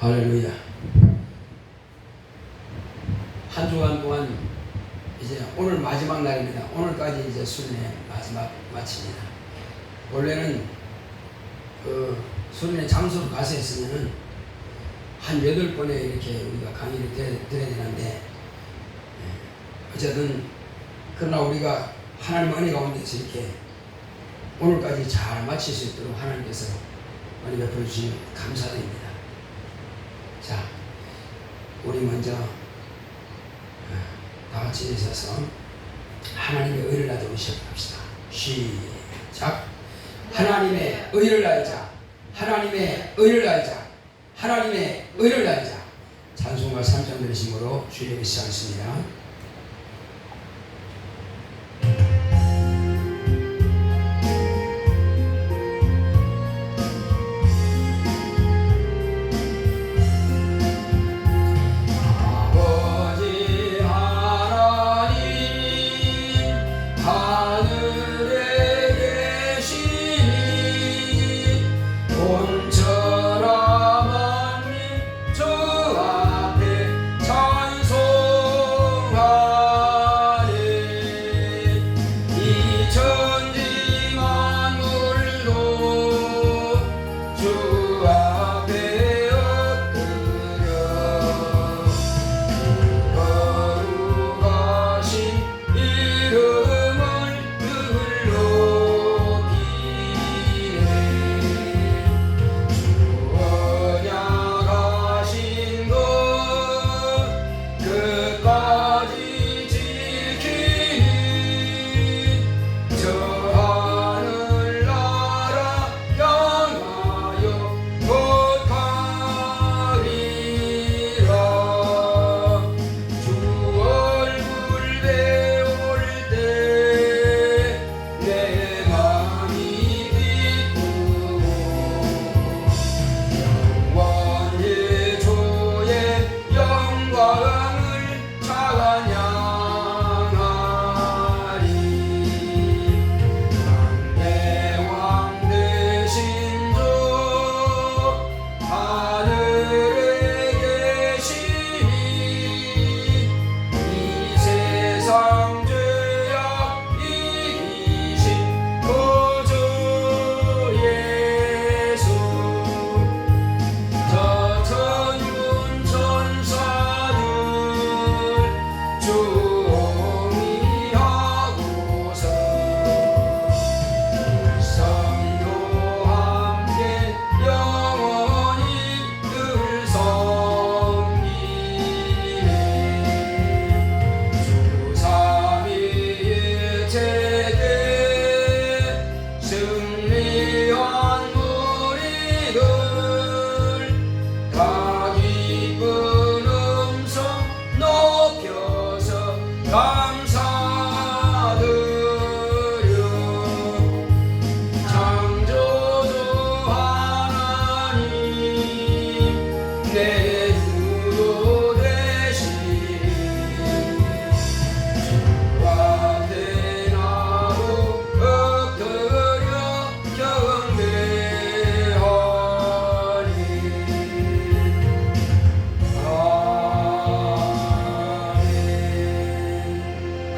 할렐루야. 한 주간 동안 이제 오늘 마지막 날입니다. 오늘까지 이제 수련회 마지막 마칩니다. 원래는 수련회 장소로 가서 했으면은 한 8번에 이렇게 우리가 강의를 드려야 되는데, 어쨌든 그러나 우리가 하나님 은혜 가운데서 이렇게 오늘까지 잘 마칠 수 있도록 하나님께서 은혜 베풀어 주시면 감사드립니다. 자, 우리 먼저 다 같이 있어서 하나님의 의를 가지고 시작합시다. 시작. 하나님의 의를 알자. 하나님의 의를 알자. 하나님의 의를 알자. 찬송가 3장 들으심으로 주일에 시작하겠습니다.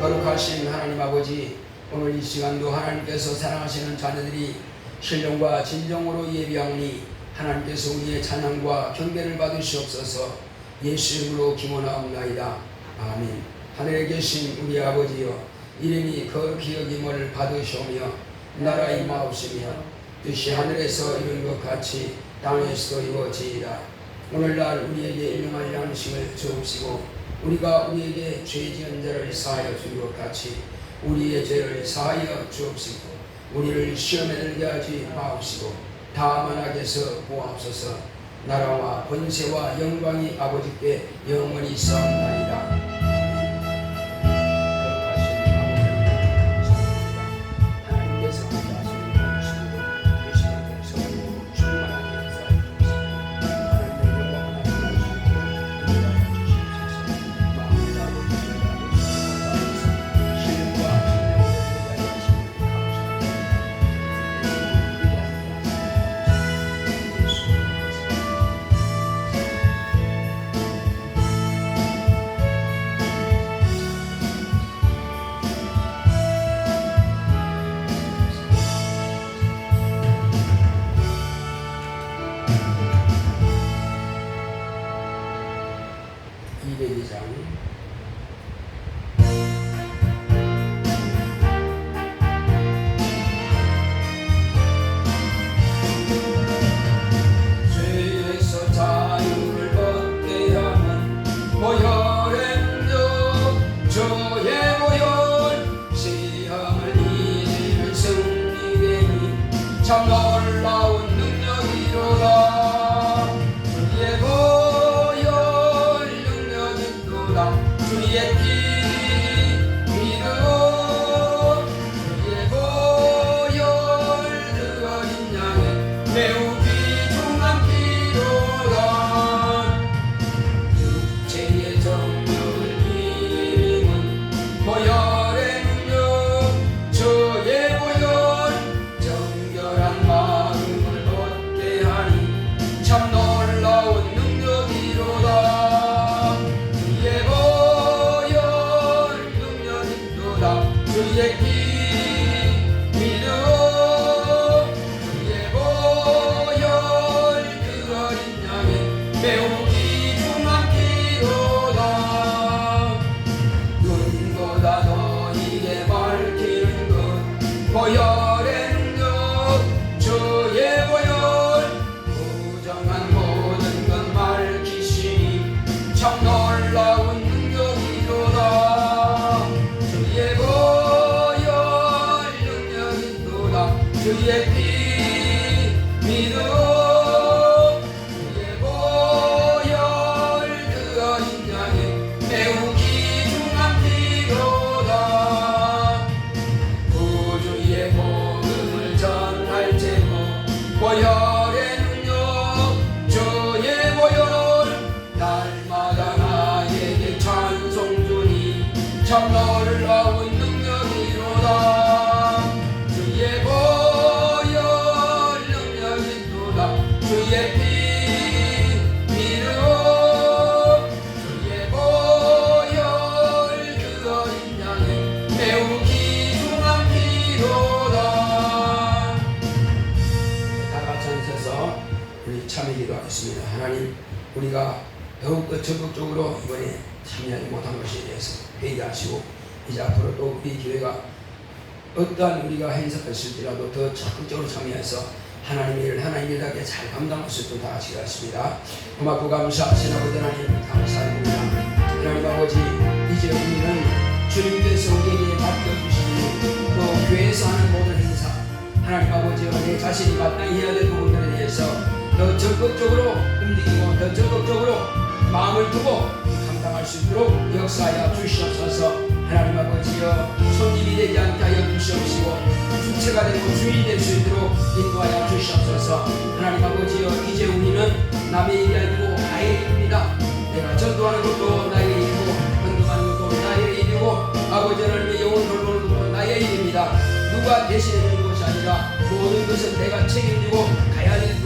거룩하신 하나님 아버지, 오늘 이 시간도 하나님께서 사랑하시는 자녀들이 신령과 진정으로 예비하오니 하나님께서 우리의 찬양과 경배를 받으시옵소서. 예수 이름으로 기원하옵나이다. 아멘. 하늘에 계신 우리 아버지여, 이름이 거룩히 여김을 받으시오며 나라 임하옵시며 뜻이 하늘에서 이룬 것 같이 땅에서도 이루어지이다. 오늘날 우리에게 일용할 양식을 주옵시고 우리가 우리에게 죄 지은 자를 사하여 준 것 같이 우리의 죄를 사하여 주옵시고 우리를 시험에 들게 하지 마옵시고 다만 악에서 구하옵소서. 나라와 권세와 영광이 아버지께 영원히 있사옵나이다. 참 놀라운 능력이로다. 주의 보혈 능력이로다. 주의 피 믿음 주의 보혈 그 어린 양의 매우 귀중한 피로다. 육체의 정욕을 힘은 보혈의 능력 주의 보혈 정결한 마음을 얻게 하니 참 놀라운 능력이로다. 주의 보혈 능력이로다. 주의 피 믿음 주의 보혈 그 어린 양의 매우 귀중한 피로다. 눈보다 더 이게 밝히는 것 보혈의 능력 주의 보혈 부정한 모든 것 밝히시니 참 놀라운 능력이로다. 주의 보혈 능력이로다. 주의 피 믿음 주의 보혈 그 어린 양의 매우 귀중한 피로다. 구주의 복음을 전할 제목 보혈의 능력 주의 보혈 날마다 나에게 찬송 주니 참 놀라운 능력이로다. 주의 보혈 능력이로다. 주의 피 믿음 주의 보혈 그 어린 양의 매우 귀중한 피로다. 다 같이 앉아서 우리 참여 기도하겠습니다. 하나님, 우리가 더욱더 적극적으로 이번에 참여하지 못한 것에 대해서 회개하시고 이제 앞으로 또 우리 교회가 어떠한 우리가 행사했을지라도 더 적극적으로 참여해서 하나님의 일을 하나님이답게 잘 감당할 수 있도록 다 같이 기도하십니다. 고맙고 감사하신 아버지 하나님 감사합니다. 하나님 아버지, 이제 우리는 주님께서 우리에게 맡겨주시는 또 교회에서 하는 모든 행사 하나님 아버지와 내 자신이 마땅히 해야 될 부분들에 대해서 더 적극적으로 움직이고 더 적극적으로 마음을 두고 감당할 수 있도록 역사하여 주시옵소서. 하나님 아버지여, 손님이 되지 않게 하여 주시옵시고 주체가 되고 주인이 될 수 있도록 인도하여 주시옵소서. 하나님 아버지여, 이제 우리는 남의 일이 아니고 나의 일입니다. 내가 전도하는 것도 나의 일이고 건너가는 것도 나의 일이고 아버지 하나님의 영혼을 돌보는 것도 나의 일입니다. 누가 대신해 주는 것이 아니라 모든 것은 내가 책임지고 가야 될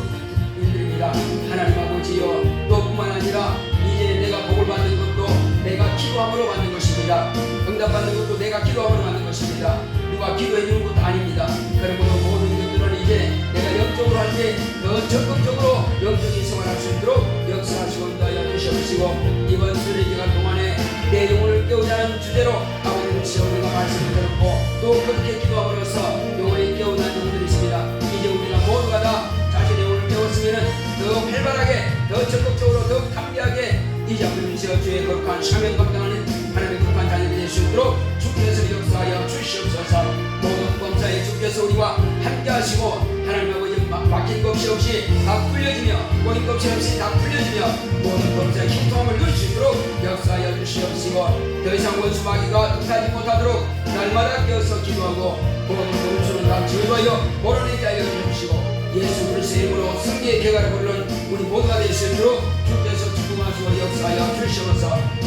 일들입니다. 하나님 아버지여, 또 뿐만 아니라 이제 내가 복을 받는 것도 내가 기도함으로 받는 것입니다. 응답받는 것도 내가 기도함으로 받는 것입니다. 누가 기도해 주는 것도 아닙니다. 그러므로 모든 것들은 이제 내가 영적으로 할 때 더 적극적으로 영적인 생활할 수 있도록 역사하시고 인도하여 주시옵시고, 이번 수련기간 동안에 내 영혼을 깨우자 하는 주제로 아버지는 시험과 말씀을 들었고 또 그렇게 기도함으로써 영혼이 깨어난 영혼들이 있습니다. 이제 우리가 모두가 다 자신의 영혼을 깨웠으면 더 활발하게 더 적극적으로 더 담대하게 이제 아버지여 주의 거룩한 사명 감당하는 하나님의 거룩한 자녀들이 될 수 있도록 주께서 역사하여 주시옵소서. 모든 범사에 주께서 우리와 함께 하시고 하나님 아버지 막힌 것이 없이 다 풀려지며 꼬인 것이 없이 다 풀려지며 모든 범사에 힘통함을 누릴 수 있도록 역사하여 주시옵시고, 더 이상 원수 마귀가 득하지 못하도록 날마다 깨어서 기도하고 모든 원수는 다 저주하여 몰아내게 하여 주시고 예수 그리스도의 이름으로 승리의 개가를 부르는 우리 모두가 될 수 있도록 주께서 축복하시고 역사하여 주시옵소서.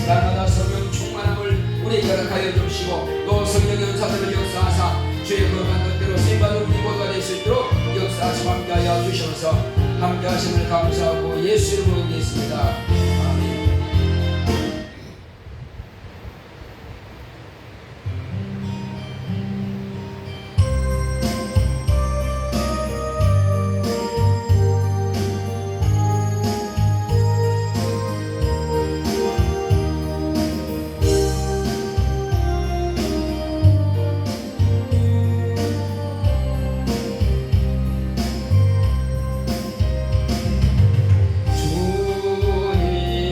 날마다 성령 충만함을 우리에게 허락하여 주시고 또 성령의 은사들을 역사하사 주의 거룩한 것대로 쓰임받는 우리 모두가 될 수 있도록 역사하시고 함께하여 주시옵소서. 함께하심을 감사하고 예수 이름으로 기도했습니다. 아멘. 주님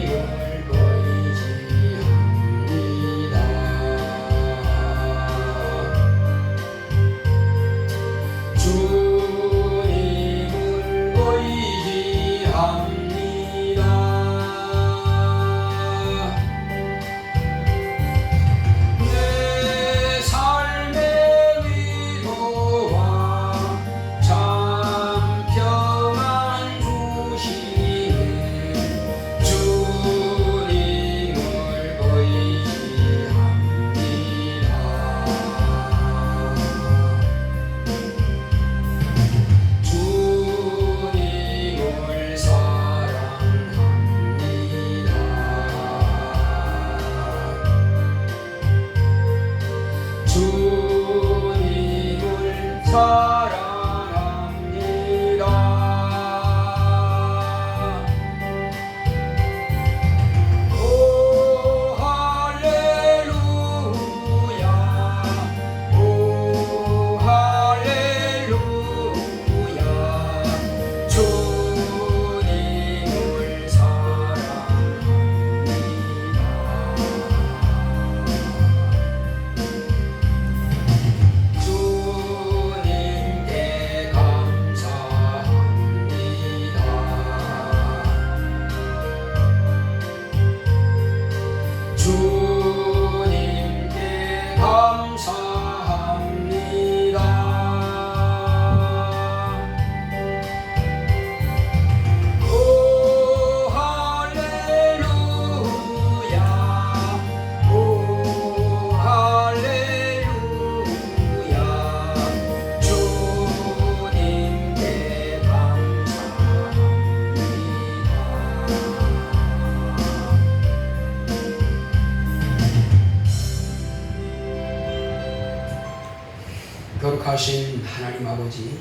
거룩하신 하나님 아버지,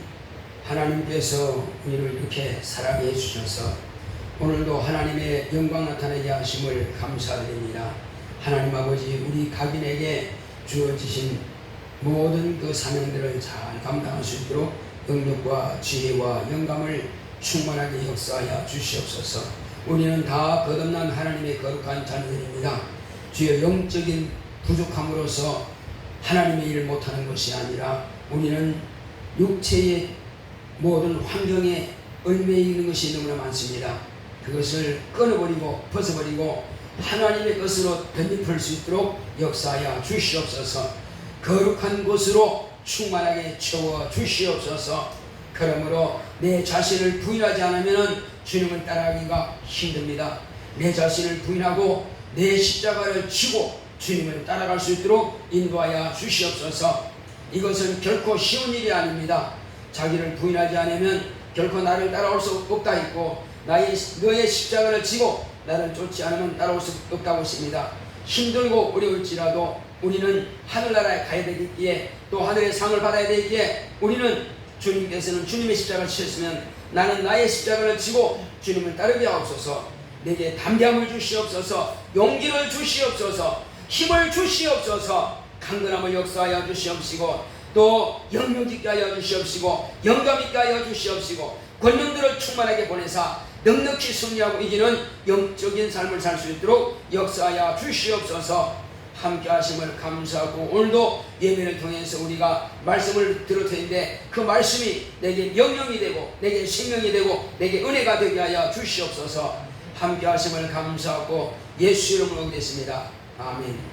하나님께서 우리를 이렇게 사랑해 주셔서 오늘도 하나님의 영광 나타나게 하심을 감사드립니다. 하나님 아버지, 우리 각인에게 주어지신 모든 그 사명들을 잘 감당할 수 있도록 능력과 지혜와 영감을 충만하게 역사하여 주시옵소서. 우리는 다 거듭난 하나님의 거룩한 자녀들입니다. 주의 영적인 부족함으로써 하나님의 일을 못하는 것이 아니라 우리는 육체의 모든 환경에 얽매여 있는 것이 너무나 많습니다. 그것을 끊어버리고 벗어버리고 하나님의 것으로 덧입을 수 있도록 역사하여 주시옵소서. 거룩한 것으로 충만하게 채워 주시옵소서. 그러므로 내 자신을 부인하지 않으면 주님을 따라가기가 힘듭니다. 내 자신을 부인하고 내 십자가를 지고 주님을 따라갈 수 있도록 인도하여 주시옵소서. 이것은 결코 쉬운 일이 아닙니다. 자기를 부인하지 않으면 결코 나를 따라올 수 없다 했고, 너의 십자가를 지고 나를 쫓지 않으면 따라올 수 없다고 했습니다. 힘들고 어려울지라도 우리는 하늘나라에 가야 되겠기에, 또 하늘의 상을 받아야 되기에, 우리는 주님께서는 주님의 십자가를 지셨으면 나는 나의 십자가를 지고 주님을 따르게 하옵소서. 내게 담대함을 주시옵소서. 용기를 주시옵소서. 힘을 주시옵소서. 강건함을 역사하여 주시옵시고, 또 영력 있게 하여 주시옵시고, 영감 있게 하여 주시옵시고, 권능들을 충만하게 보내사 넉넉히 승리하고 이기는 영적인 삶을 살 수 있도록 역사하여 주시옵소서. 함께 하심을 감사하고, 오늘도 예배를 통해서 우리가 말씀을 들을 텐데 그 말씀이 내게 영령이 되고 내게 생명이 되고 내게 은혜가 되게 하여 주시옵소서. 함께 하심을 감사하고 예수 이름으로 기도했습니다. 아멘.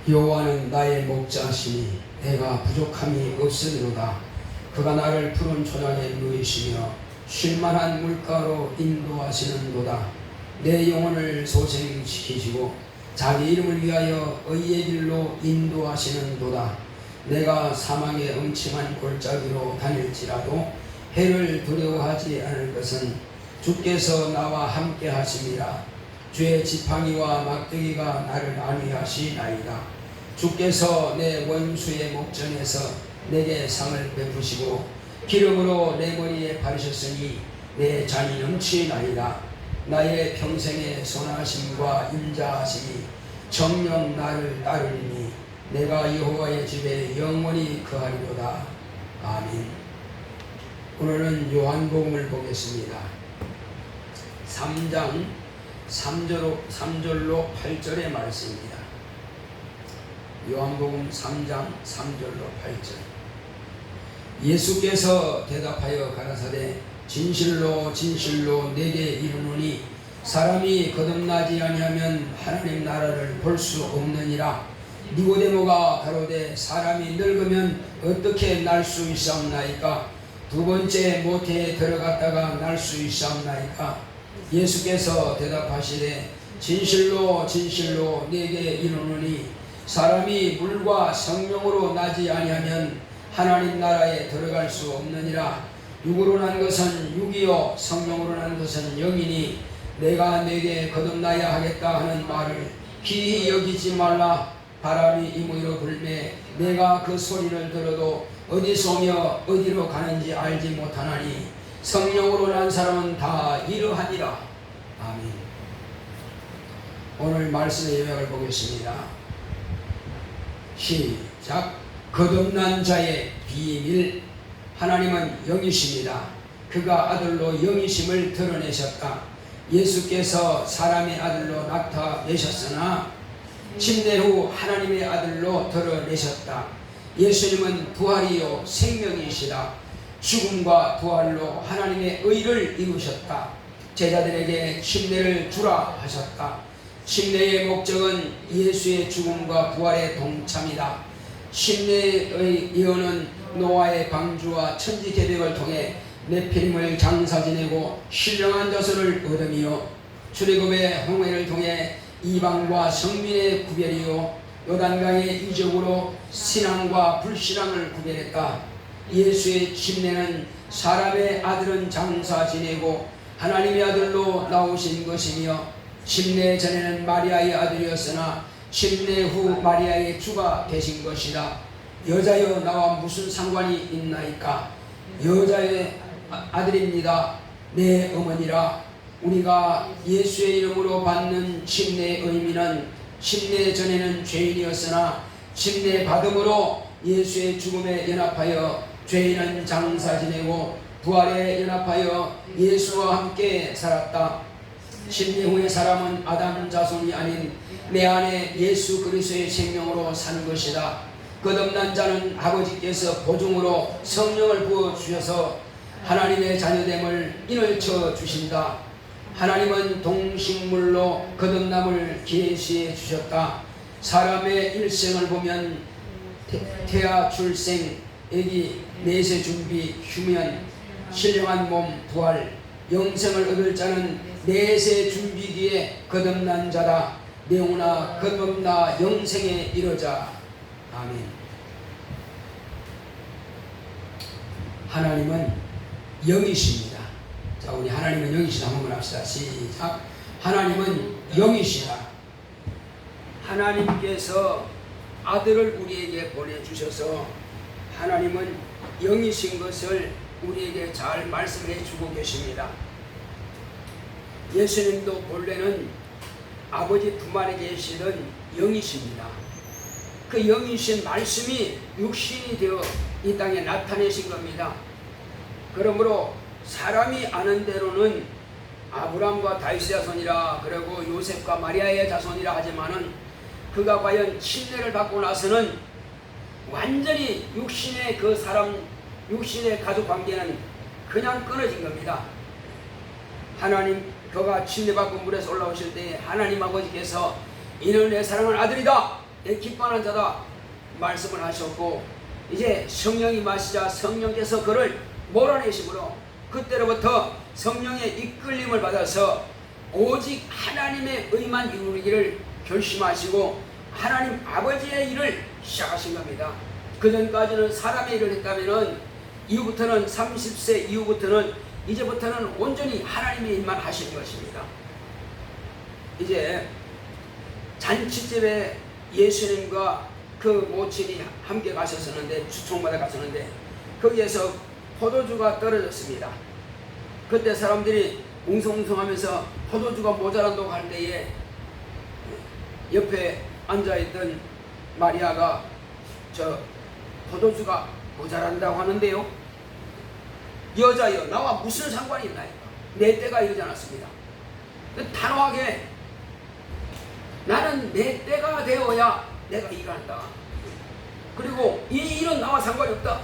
여호와는 나의 목자시니 내가 부족함이 없으리로다. 그가 나를 푸른 초장에 누이시며 쉴만한 물가로 인도하시는도다. 내 영혼을 소생시키시고 자기 이름을 위하여 의의 길로 인도하시는도다. 내가 사망의 음침한 골짜기로 다닐지라도 해를 두려워하지 않을 것은 주께서 나와 함께 하심이라. 주의 지팡이와 막대기가 나를 안위하시나이다. 주께서 내 원수의 목전에서 내게 상을 베푸시고 기름으로 내 머리에 바르셨으니 내 잔이 넘치나이다. 나의 평생의 선하심과 인자하심이 정녕 나를 따르리니 내가 여호와의 집에 영원히 거하리로다. 아멘. 오늘은 요한복음을 보겠습니다. 3장 3절로 8절의 말씀입니다. 요한복음 3장 3절로 8절. 예수께서 대답하여 가라사대 진실로 진실로 내게 이르노니 사람이 거듭나지 아니하면 하나님 나라를 볼 수 없느니라. 니고데모가 가로되 사람이 늙으면 어떻게 날 수 있사옵나이까? 두 번째 모태에 들어갔다가 날 수 있사옵나이까? 예수께서 대답하시되 진실로 진실로 네게 이르노니 사람이 물과 성령으로 나지 아니하면 하나님 나라에 들어갈 수 없느니라. 육으로 난 것은 육이요 성령으로 난 것은 영이니 내가 네게 거듭나야 하겠다 하는 말을 기히 여기지 말라. 바람이 이무이로 불매 내가 그 소리를 들어도 어디서 오며 어디로 가는지 알지 못하나니 성령으로 난 사람은 다 이러하니라. 아멘. 오늘 말씀의 요약을 보겠습니다. 시작. 거듭난 자의 비밀. 하나님은 영이십니다. 그가 아들로 영이심을 드러내셨다. 예수께서 사람의 아들로 나타내셨으나 침례 후 하나님의 아들로 드러내셨다. 예수님은 부활이요 생명이시다. 죽음과 부활로 하나님의 의를 이루셨다. 제자들에게 침례를 주라 하셨다. 침례의 목적은 예수의 죽음과 부활의 동참이다. 침례의 예언은 노아의 방주와 천지 계획을 통해 네피림을 장사 지내고 신령한 자손을 얻으며 출애굽의 홍해를 통해 이방과 성민의 구별이요 요단강의 이적으로 신앙과 불신앙을 구별했다. 예수의 침례는 사람의 아들은 장사 지내고 하나님의 아들로 나오신 것이며 침례 전에는 마리아의 아들이었으나 침례 후 마리아의 주가 되신 것이다. 여자여 나와 무슨 상관이 있나이까? 여자의 아들입니다. 내 어머니라. 우리가 예수의 이름으로 받는 침례의 의미는 침례 전에는 죄인이었으나 침례 받음으로 예수의 죽음에 연합하여 죄인은 장사 지내고 부활에 연합하여 예수와 함께 살았다. 침례 후의 사람은 아담 자손이 아닌 내 안에 예수 그리스도의 생명으로 사는 것이다. 거듭난 자는 아버지께서 보증으로 성령을 부어주셔서 하나님의 자녀됨을 인을 쳐 주신다. 하나님은 동식물로 거듭남을 계시해 주셨다. 사람의 일생을 보면 태아 출생, 애기 내세 준비, 휴면, 신령한 몸, 부활, 영생을 얻을 자는 내세 준비기에 거듭난 자다. 내오나 거듭나 영생에 이르자. 아멘. 하나님은 영이십니다. 자, 우리 하나님은 영이시다 한번 합시다. 시작. 하나님은 영이시다. 하나님께서 아들을 우리에게 보내주셔서 하나님은 영이신 것을 우리에게 잘 말씀해 주고 계십니다. 예수님도 본래는 아버지 품 안에 계시던 영이십니다. 그 영이신 말씀이 육신이 되어 이 땅에 나타내신 겁니다. 그러므로 사람이 아는 대로는 아브람과 다윗의 자손이라 그리고 요셉과 마리아의 자손이라 하지만은 그가 과연 침례를 받고 나서는 완전히 육신의 그 사람, 육신의 가족 관계는 그냥 끊어진 겁니다. 하나님, 그가 침례받고 물에서 올라오실 때 하나님 아버지께서 이는 내 사랑하는 아들이다, 내 기뻐하는 자다 말씀을 하셨고, 이제 성령이 마시자 성령께서 그를 몰아내심으로 그때로부터 성령의 이끌림을 받아서 오직 하나님의 의만 이루기를 결심하시고 하나님 아버지의 일을 시작하신 겁니다. 그전까지는 사람의 일을 했다면 이후부터는 30세 이후부터는 이제부터는 온전히 하나님의 일만 하시는 것입니다. 이제 잔치집에 예수님과 그 모친이 함께 가셨었는데, 주총마다 가셨는데 거기에서 포도주가 떨어졌습니다. 그때 사람들이 웅성웅성하면서 포도주가 모자란다고 할 때에 옆에 앉아있던 마리아가 저 포도주가 모자란다고 하는데요, 여자여 나와 무슨 상관이 있나요? 내 때가 이러지 않았습니다. 단호하게 나는 내 때가 되어야 내가 일한다. 그리고 이 일은 나와 상관이 없다.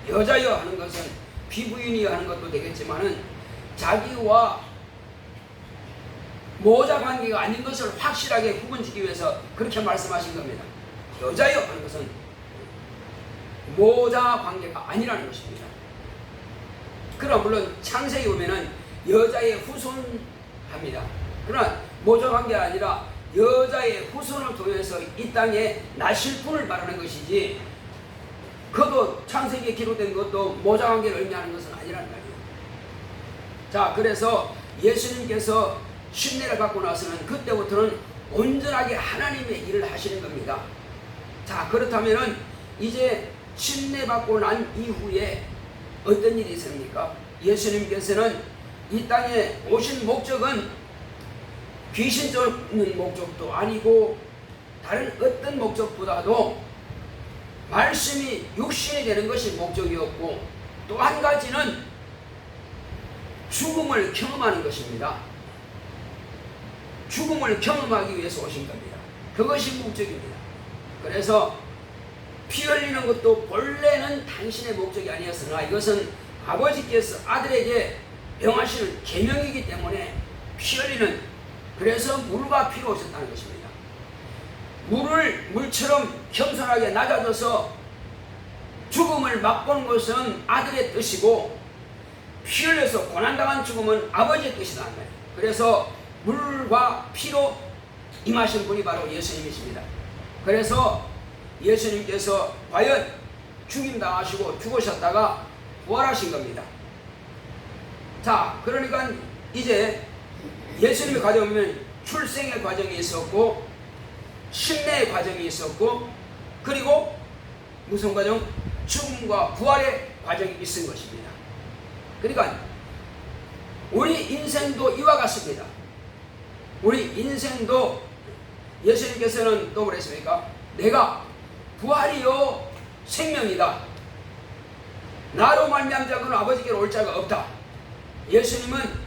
여자여 하는 것은 피부인이 하는 것도 되겠지만은 자기와 모자 관계가 아닌 것을 확실하게 구분짓기 위해서 그렇게 말씀하신 겁니다. 여자여 하는 것은 모자 관계가 아니라는 것입니다. 그러나 물론 창세기 보면은 여자의 후손합니다. 그러나 모자 관계가 아니라 여자의 후손을 통해서 이 땅에 나실 분을 말하는 것이지, 그도 창세기에 기록된 것도 모자 관계를 의미하는 것은 아니라는 말이에요. 자, 그래서 예수님께서 신뢰를 받고 나서는 그때부터는 온전하게 하나님의 일을 하시는 겁니다. 자, 그렇다면은 이제 신뢰받고 난 이후에 어떤 일이 있습니까? 예수님께서는 이 땅에 오신 목적은 귀신 쫓는 목적도 아니고 다른 어떤 목적보다도 말씀이 육신이 되는 것이 목적이었고, 또 한 가지는 죽음을 경험하는 것입니다. 죽음을 경험하기 위해서 오신 겁니다. 그것이 목적입니다. 그래서 피 흘리는 것도 본래는 당신의 목적이 아니었으나 이것은 아버지께서 아들에게 명하시는 계명이기 때문에 피 흘리는, 그래서 물과 피로 오셨다는 것입니다. 물처럼 겸손하게 낮아져서 죽음을 맛보는 것은 아들의 뜻이고, 피 흘려서 고난당한 죽음은 아버지의 뜻이다. 그래서 물과 피로 임하신 분이 바로 예수님이십니다. 그래서 예수님께서 과연 죽임당하시고 죽으셨다가 부활하신 겁니다. 자, 그러니까 이제 예수님의 과정을 보면 출생의 과정이 있었고, 심내의 과정이 있었고, 그리고 무슨 과정? 죽음과 부활의 과정이 있은 것입니다. 그러니까 우리 인생도 이와 같습니다. 우리 인생도 예수님께서는 또 그랬습니까? 내가 부활이요 생명이다. 나로 말미암지 않고는 아버지께로 올 자가 없다. 예수님은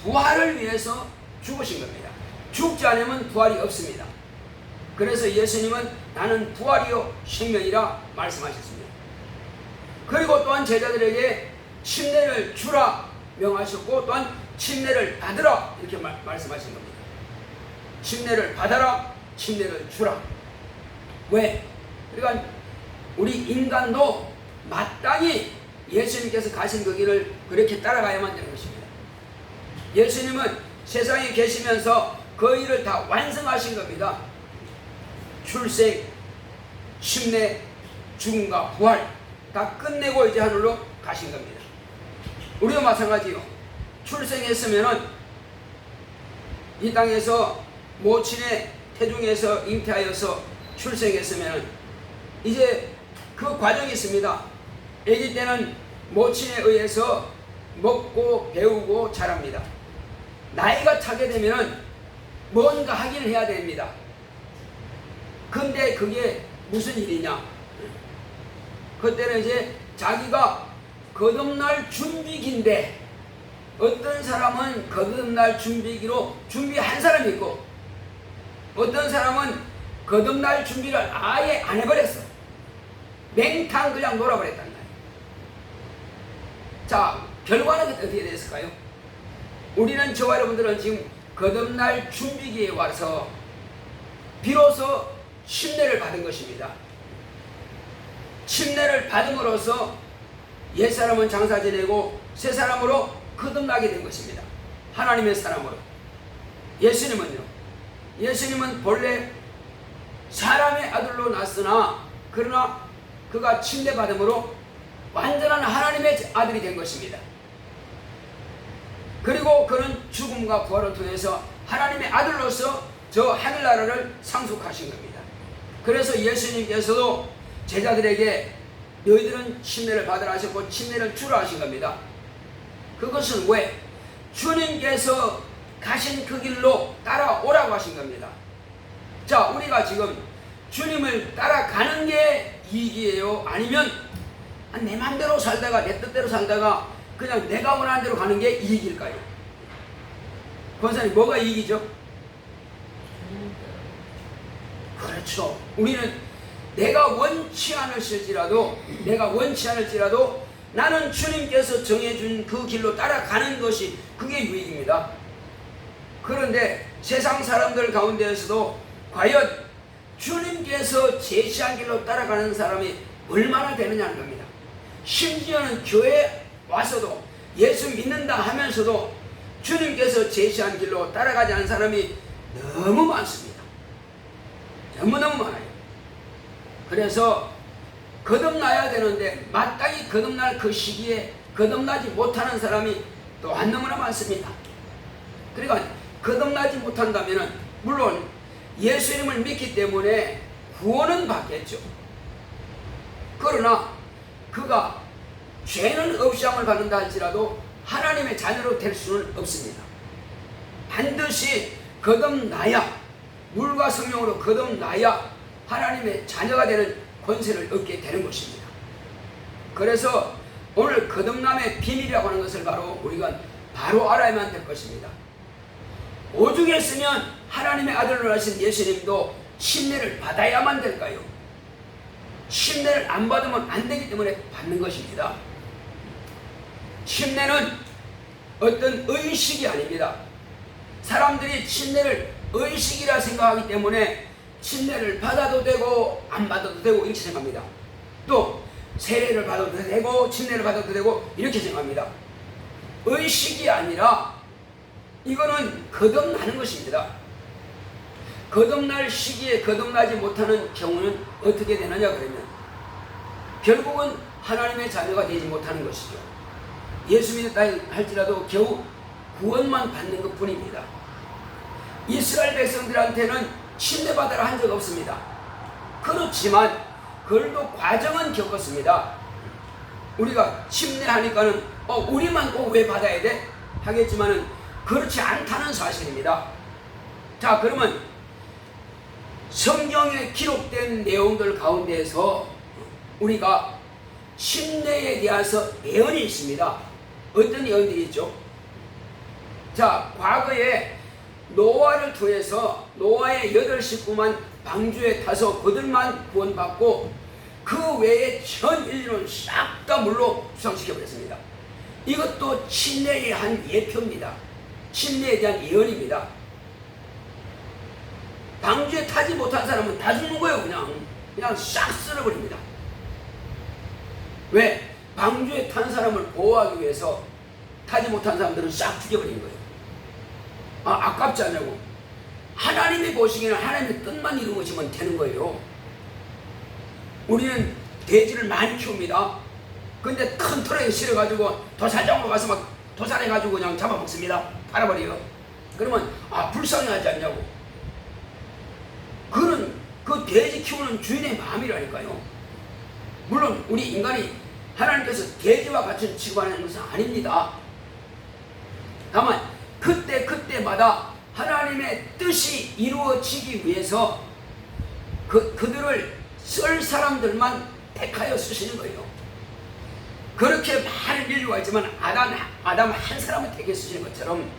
부활을 위해서 죽으신 겁니다. 죽지 않으면 부활이 없습니다. 그래서 예수님은 나는 부활이요 생명이라 말씀하셨습니다. 그리고 또한 제자들에게 침례를 주라 명하셨고, 또한 침례를 받으라 이렇게 말씀하신 겁니다. 침례를 받아라, 침례를 주라. 왜? 그러니까 우리 인간도 마땅히 예수님께서 가신 그 길을 그렇게 따라가야만 되는 것입니다. 예수님은 세상에 계시면서 그 일을 다 완성하신 겁니다. 출생, 침례, 죽음과 부활 다 끝내고 이제 하늘로 가신 겁니다. 우리도 마찬가지요. 출생했으면은 이 땅에서 모친의 태중에서 잉태하여서 출생했으면 이제 그 과정이 있습니다. 아기 때는 모친에 의해서 먹고 배우고 자랍니다. 나이가 차게 되면 뭔가 하기는 해야 됩니다. 근데 그게 무슨 일이냐? 그때는 이제 자기가 거듭날 준비기인데, 어떤 사람은 거듭날 준비기로 준비한 사람이 있고, 어떤 사람은 거듭날 준비를 아예 안 해버렸어. 맹탕 그냥 놀아버렸단 말이에요. 자, 결과는 어떻게 됐을까요? 우리는, 저와 여러분들은 지금 거듭날 준비기에 와서 비로소 침례를 받은 것입니다. 침례를 받음으로써 옛사람은 장사 지내고 새 사람으로 거듭나게 된 것입니다. 하나님의 사람으로. 예수님은요, 예수님은 본래 사람의 아들로 났으나 그러나 그가 침례 받음으로 완전한 하나님의 아들이 된 것입니다. 그리고 그는 죽음과 부활을 통해서 하나님의 아들로서 저 하늘나라를 상속하신 겁니다. 그래서 예수님께서도 제자들에게 너희들은 침례를 받으라 하셨고 침례를 주라 하신 겁니다. 그것은 왜? 주님께서 가신 그 길로 따라오라고 하신 겁니다. 자, 우리가 지금 주님을 따라가는 게 이익이에요? 아니면 내 맘대로 살다가 내 뜻대로 살다가 그냥 내가 원하는 대로 가는 게 이익일까요? 권사님, 뭐가 이익이죠? 그렇죠. 우리는 내가 원치 않을지라도 나는 주님께서 정해준 그 길로 따라가는 것이 그게 유익입니다. 그런데 세상 사람들 가운데에서도 과연 주님께서 제시한 길로 따라가는 사람이 얼마나 되느냐는 겁니다. 심지어는 교회에 와서도 예수 믿는다 하면서도 주님께서 제시한 길로 따라가지 않은 사람이 너무 많습니다. 너무너무 많아요. 그래서 거듭나야 되는데 마땅히 거듭날 그 시기에 거듭나지 못하는 사람이 또한 너무나 많습니다. 그러니까 거듭나지 못한다면 물론 예수 이름을 믿기 때문에 구원은 받겠죠. 그러나 그가 죄는 없이 함을 받는다 할지라도 하나님의 자녀로 될 수는 없습니다. 반드시 거듭나야, 물과 성령으로 거듭나야 하나님의 자녀가 되는 권세를 얻게 되는 것입니다. 그래서 오늘 거듭남의 비밀이라고 하는 것을 우리가 바로 알아야만 될 것입니다. 오죽했으면 하나님의 아들로 하신 예수님도 침례를 받아야만 될까요? 침례를 안 받으면 안 되기 때문에 받는 것입니다. 침례는 어떤 의식이 아닙니다. 사람들이 침례를 의식이라 생각하기 때문에 침례를 받아도 되고 안 받아도 되고 이렇게 생각합니다. 또 세례를 받아도 되고 침례를 받아도 되고 이렇게 생각합니다. 의식이 아니라 이거는 거듭나는 것입니다. 거듭날 시기에 거듭나지 못하는 경우는 어떻게 되느냐 그러면 결국은 하나님의 자녀가 되지 못하는 것이죠. 예수 믿었다 할지라도 겨우 구원만 받는 것 뿐입니다. 이스라엘 백성들한테는 침례받으라 한 적 없습니다. 그렇지만 그걸도 과정은 겪었습니다. 우리가 침례하니까는 우리만 꼭 왜 받아야 돼? 하겠지만은 그렇지 않다는 사실입니다. 자, 그러면 성경에 기록된 내용들 가운데에서 우리가 침례에 대해서 예언이 있습니다. 어떤 예언들이 있죠? 자, 과거에 노아를 통해서 노아의 8 식구만 방주에 타서 그들만 구원받고 그 외에 전 인류는 싹 다 물로 수상시켜버렸습니다. 이것도 침례의 한 예표입니다. 침례에 대한 예언입니다. 방주에 타지 못한 사람은 다 죽는 거예요. 그냥 싹 쓸어버립니다. 왜? 방주에 탄 사람을 보호하기 위해서 타지 못한 사람들은 싹 죽여버린 거예요. 아깝지 않냐고. 하나님이 보시기에는 하나님의 뜻만 이루어지면 되는 거예요. 우리는 돼지를 많이 키웁니다. 근데 큰 틀에 실어가지고 도살장으로 가서 막 도살해가지고 그냥 잡아먹습니다. 팔아버려요. 그러면 불쌍해하지 않냐고. 그는 그 돼지 키우는 주인의 마음이라니까요. 물론 우리 인간이 하나님께서 돼지와 같이 취급하는 것은 아닙니다. 다만 그때마다 하나님의 뜻이 이루어지기 위해서 그들을 쓸 사람들만 택하여 쓰시는 거예요. 그렇게 많은 인류가 있지만 아담 한 사람을 택해 쓰시는 것처럼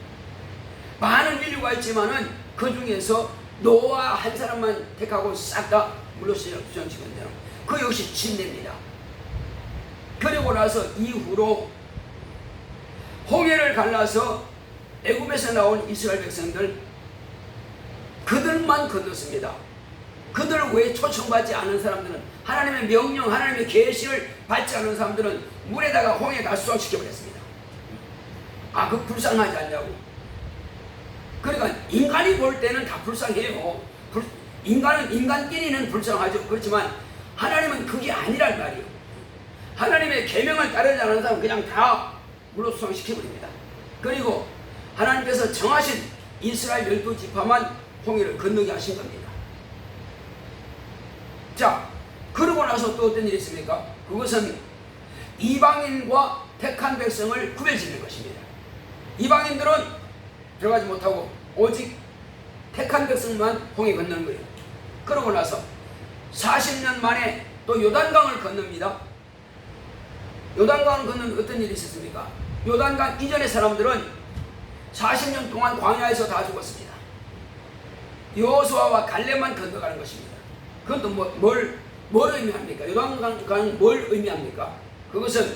많은 인류가 있지만은 그 중에서 노아 한 사람만 택하고 싹 다 물로 수정시키면 되는 그 역시 침례입니다. 그리고 나서 이후로 홍해를 갈라서 애굽에서 나온 이스라엘 백성들 그들만 건넜습니다. 그들 외에 초청받지 않은 사람들은 하나님의 명령, 하나님의 계시를 받지 않은 사람들은 물에다가 홍해에 다 수상시켜버렸습니다. 그 불쌍하지 않냐고. 그러니까 인간이 볼 때는 다 불쌍해요. 인간끼리는 불쌍하죠. 그렇지만 하나님은 그게 아니란 말이에요. 하나님의 계명을 따르지 않은 사람은 그냥 다 물로 수상시켜버립니다. 그리고 하나님께서 정하신 이스라엘 12지파만 홍해를 건너게 하신 겁니다. 자, 그러고 나서 또 어떤 일이 있습니까? 그것은 이방인과 택한 백성을 구별짓는 것입니다. 이방인들은 들어가지 못하고 오직 택한 백성만 홍해 건너는 거예요. 그러고 나서 40년 만에 또 요단강을 건넙니다. 요단강을 건너면 어떤 일이 있었습니까? 요단강 이전의 사람들은 40년 동안 광야에서 다 죽었습니다. 여호수아와 갈렙만 건너가는 것입니다. 그건 또 뭘 의미합니까? 요단강은 뭘 의미합니까? 그것은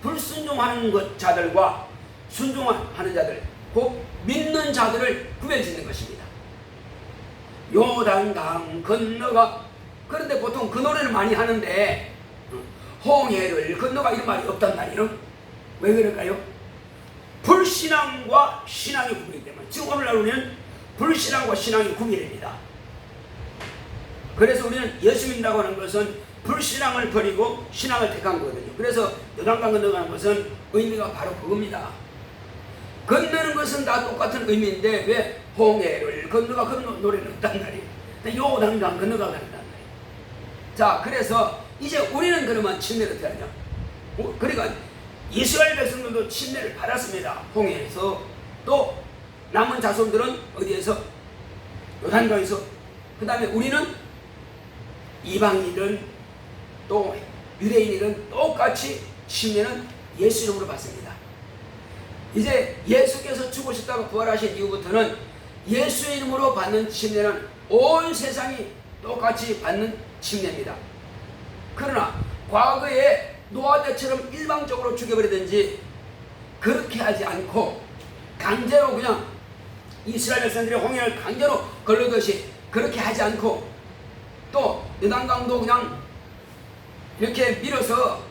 불순종하는 자들과 순종하는 자들, 곧 믿는 자들을 구별짓는 것입니다. 요단강 건너가, 그런데 보통 그 노래를 많이 하는데 홍해를 건너가 이런 말이 없단 말이에요. 왜 그럴까요? 불신앙과 신앙이 구별이기 때문에. 지금 오늘날 우리는 불신앙과 신앙이 구별입니다. 그래서 우리는 예수 믿는다고 하는 것은 불신앙을 버리고 신앙을 택한 거거든요. 그래서 요단강 건너가는 것은 의미가 바로 그겁니다. 건너는 것은 다 똑같은 의미인데 왜 홍해를 건너가 그런 노래는 없단 말이에요. 요단강 건너가 간단 말이에요. 자, 그래서 이제 우리는 그러면 침례를 어떻게 하냐? 그러니까 이스라엘 백성들도 침례를 받았습니다. 홍해에서. 또 남은 자손들은 어디에서? 요단강에서. 그 다음에 우리는 이방인은 또 유대인은 똑같이 침례는 예수 이름으로 받습니다. 이제 예수께서 죽으셨다고 부활하신 이후부터는 예수 이름으로 받는 침례는 온 세상이 똑같이 받는 침례입니다. 그러나 과거에 노아 때처럼 일방적으로 죽여버리든지 그렇게 하지 않고 강제로 그냥 이스라엘 백성들이 홍해를 강제로 걸르듯이 그렇게 하지 않고 또 요단강도 그냥 이렇게 밀어서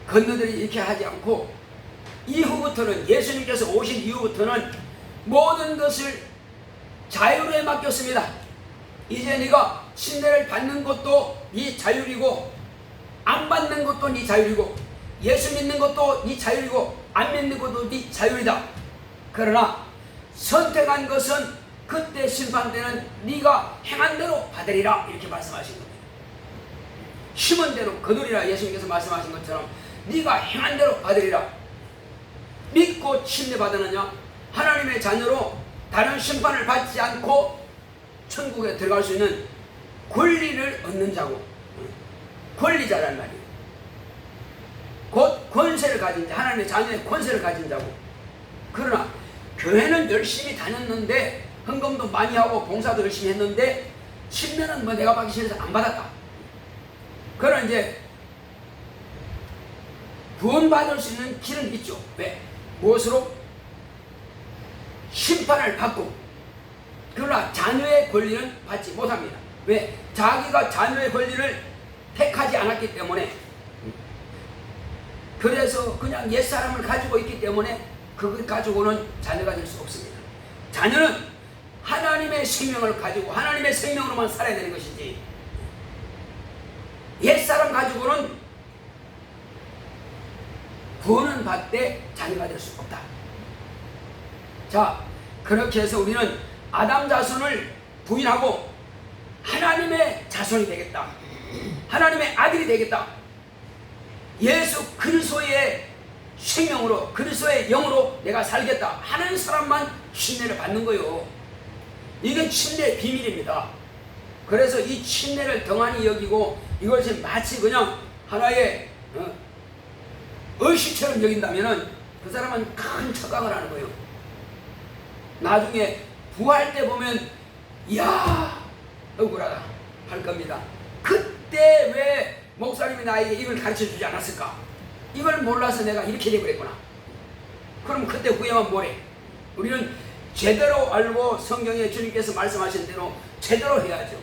건너들이 이렇게 하지 않고 이후부터는 예수님께서 오신 이후부터는 모든 것을 자유로에 맡겼습니다. 이제 네가 침례를 받는 것도 네 자율이고 안 받는 것도 네 자율이고 예수 믿는 것도 네 자율이고 안 믿는 것도 네 자율이다. 그러나 선택한 것은 그때 심판 때는 네가 행한 대로 받으리라 이렇게 말씀하신 겁니다. 심은 대로 거두리라 예수님께서 말씀하신 것처럼 네가 행한 대로 받으리라. 믿고 침례 받았느냐? 하나님의 자녀로 다른 심판을 받지 않고 천국에 들어갈 수 있는 권리를 얻는 자고 권리자란 말이에요. 곧 권세를 가진 자, 하나님의 자녀의 권세를 가진 자고. 그러나 교회는 열심히 다녔는데 헌금도 많이 하고 봉사도 열심히 했는데 침례는 뭐 내가 받기 싫어서 안 받았다. 그러나 이제 구원받을 수 있는 길은 있죠. 왜? 무엇으로? 심판을 받고. 그러나 자녀의 권리는 받지 못합니다. 왜? 자기가 자녀의 권리를 택하지 않았기 때문에. 그래서 그냥 옛사람을 가지고 있기 때문에 그걸 가지고는 자녀가 될 수 없습니다. 자녀는 하나님의 생명을 가지고 하나님의 생명으로만 살아야 되는 것이지 옛사람 가지고는 구원은 받되 자녀가 될 수 없다. 자, 그렇게 해서 우리는 아담 자손을 부인하고 하나님의 자손이 되겠다. 하나님의 아들이 되겠다. 예수 그리스도의 생명으로 그리스도의 영으로 내가 살겠다 하는 사람만 침례를 받는 거요. 이게 침례의 비밀입니다. 그래서 이 침례를 등한히 여기고 이것이 마치 그냥 하나의 의식처럼 여긴다면은 그 사람은 큰 착각을 하는 거예요. 나중에 부활 때 보면 이야 억울하다 할 겁니다. 그때 왜 목사님이 나에게 이걸 가르쳐 주지 않았을까? 이걸 몰라서 내가 이렇게 되버렸구나. 그럼 그때 후회하면 뭐래? 우리는 제대로 알고 성경에 주님께서 말씀하신 대로 제대로 해야죠.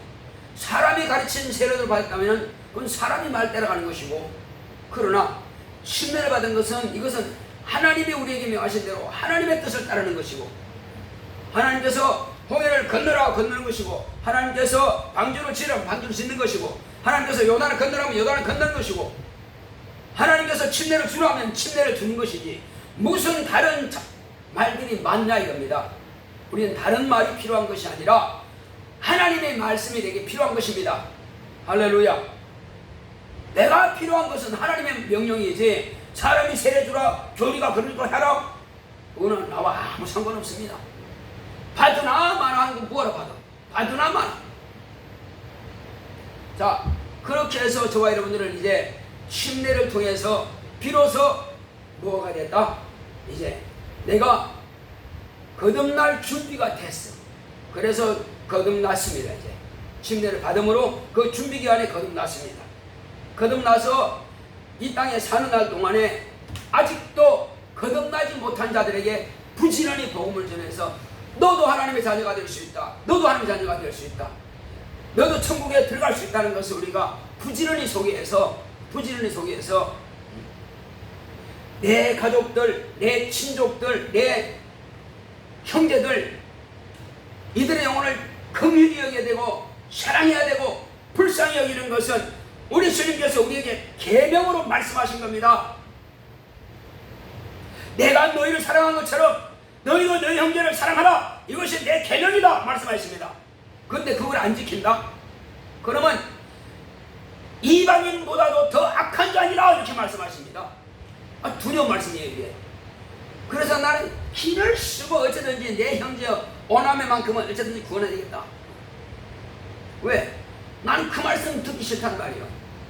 사람이 가르친 세례를 받았다면 그건 사람이 말 따라가는 것이고, 그러나 침례를 받은 것은 이것은 하나님이 우리에게 명하신 대로 하나님의 뜻을 따르는 것이고, 하나님께서 홍해를 건너라 건너는 것이고, 하나님께서 방주를 지으라면 방주를 짓는 것이고, 하나님께서 요단을 건너라면 요단을 건너는 것이고, 하나님께서 침례를 주라면 침례를 주는 것이지 무슨 다른 말들이 많냐 이겁니다. 우리는 다른 말이 필요한 것이 아니라 하나님의 말씀이 되게 필요한 것입니다. 할렐루야. 내가 필요한 것은 하나님의 명령이지 사람이 세례 주라 교리가 그런 거 해라 그거는 나와 아무 상관없습니다. 받으나 마나 하는 건 뭐하러 받아? 받으나 마나. 자, 그렇게 해서 저와 여러분들은 이제 침례를 통해서 비로소 뭐가 됐다? 이제 내가 거듭날 준비가 됐어. 그래서 거듭났습니다. 이제 침례를 받음으로 그 준비 기간에 거듭났습니다. 거듭나서 이 땅에 사는 날 동안에 아직도 거듭나지 못한 자들에게 부지런히 복음을 전해서 너도 하나님의 자녀가 될 수 있다. 너도 하나님의 자녀가 될 수 있다. 너도 천국에 들어갈 수 있다는 것을 우리가 부지런히 소개해서 내 가족들, 내 친족들, 내 형제들 이들의 영혼을 긍휼히 여겨야 되고 사랑해야 되고 불쌍히 여기는 것은 우리 주님께서 우리에게 계명으로 말씀하신 겁니다. 내가 너희를 사랑한 것처럼 너희도 너희 형제를 사랑하라. 이것이 내 계명이다 말씀하셨습니다. 그런데 그걸 안 지킨다? 그러면 이방인보다도 더 악한 자니라 이렇게 말씀하십니다. 두려운 말씀이에요 이게. 그래서 나는 길을 쓰고 어쩌든지 내 형제 오남매만큼은 어쩌든지 구원해야 되겠다. 왜? 나는 그 말씀 듣기 싫단 말이에요.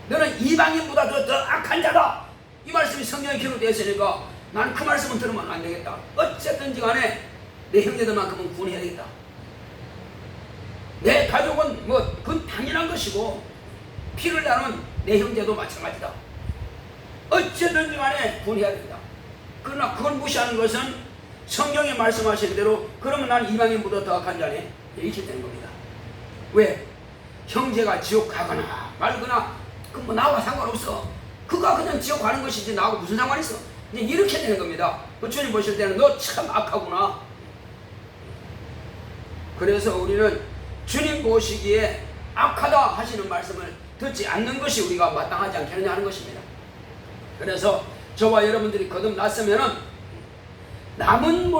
너는 이방인보다도 더 악한 자다. 이 말씀이 성경에 기록되어 있으니까 나는 그 말씀은 들으면 안 되겠다. 어쨌든지 간에 내 형제들만큼은 구원해야 되겠다. 내 가족은 뭐 그건 당연한 것이고 피를 나눈 내 형제도 마찬가지다. 어쨌든지 간에 구원해야 된다. 그러나 그걸 무시하는 것은 성경에 말씀하신 대로 그러면 나는 이방인보다 더 악한 자네 이렇게 되는 겁니다. 왜? 형제가 지옥 가거나 말거나 그 뭐 나와 상관없어. 그가 그냥 지옥 가는 것이지 나하고 무슨 상관이 있어. 이제 이렇게 되는 겁니다. 그 주님 보실 때는 너 참 악하구나. 그래서 우리는 주님 보시기에 악하다 하시는 말씀을 듣지 않는 것이 우리가 마땅하지 않겠느냐 하는 것입니다. 그래서 저와 여러분들이 거듭났으면은 남은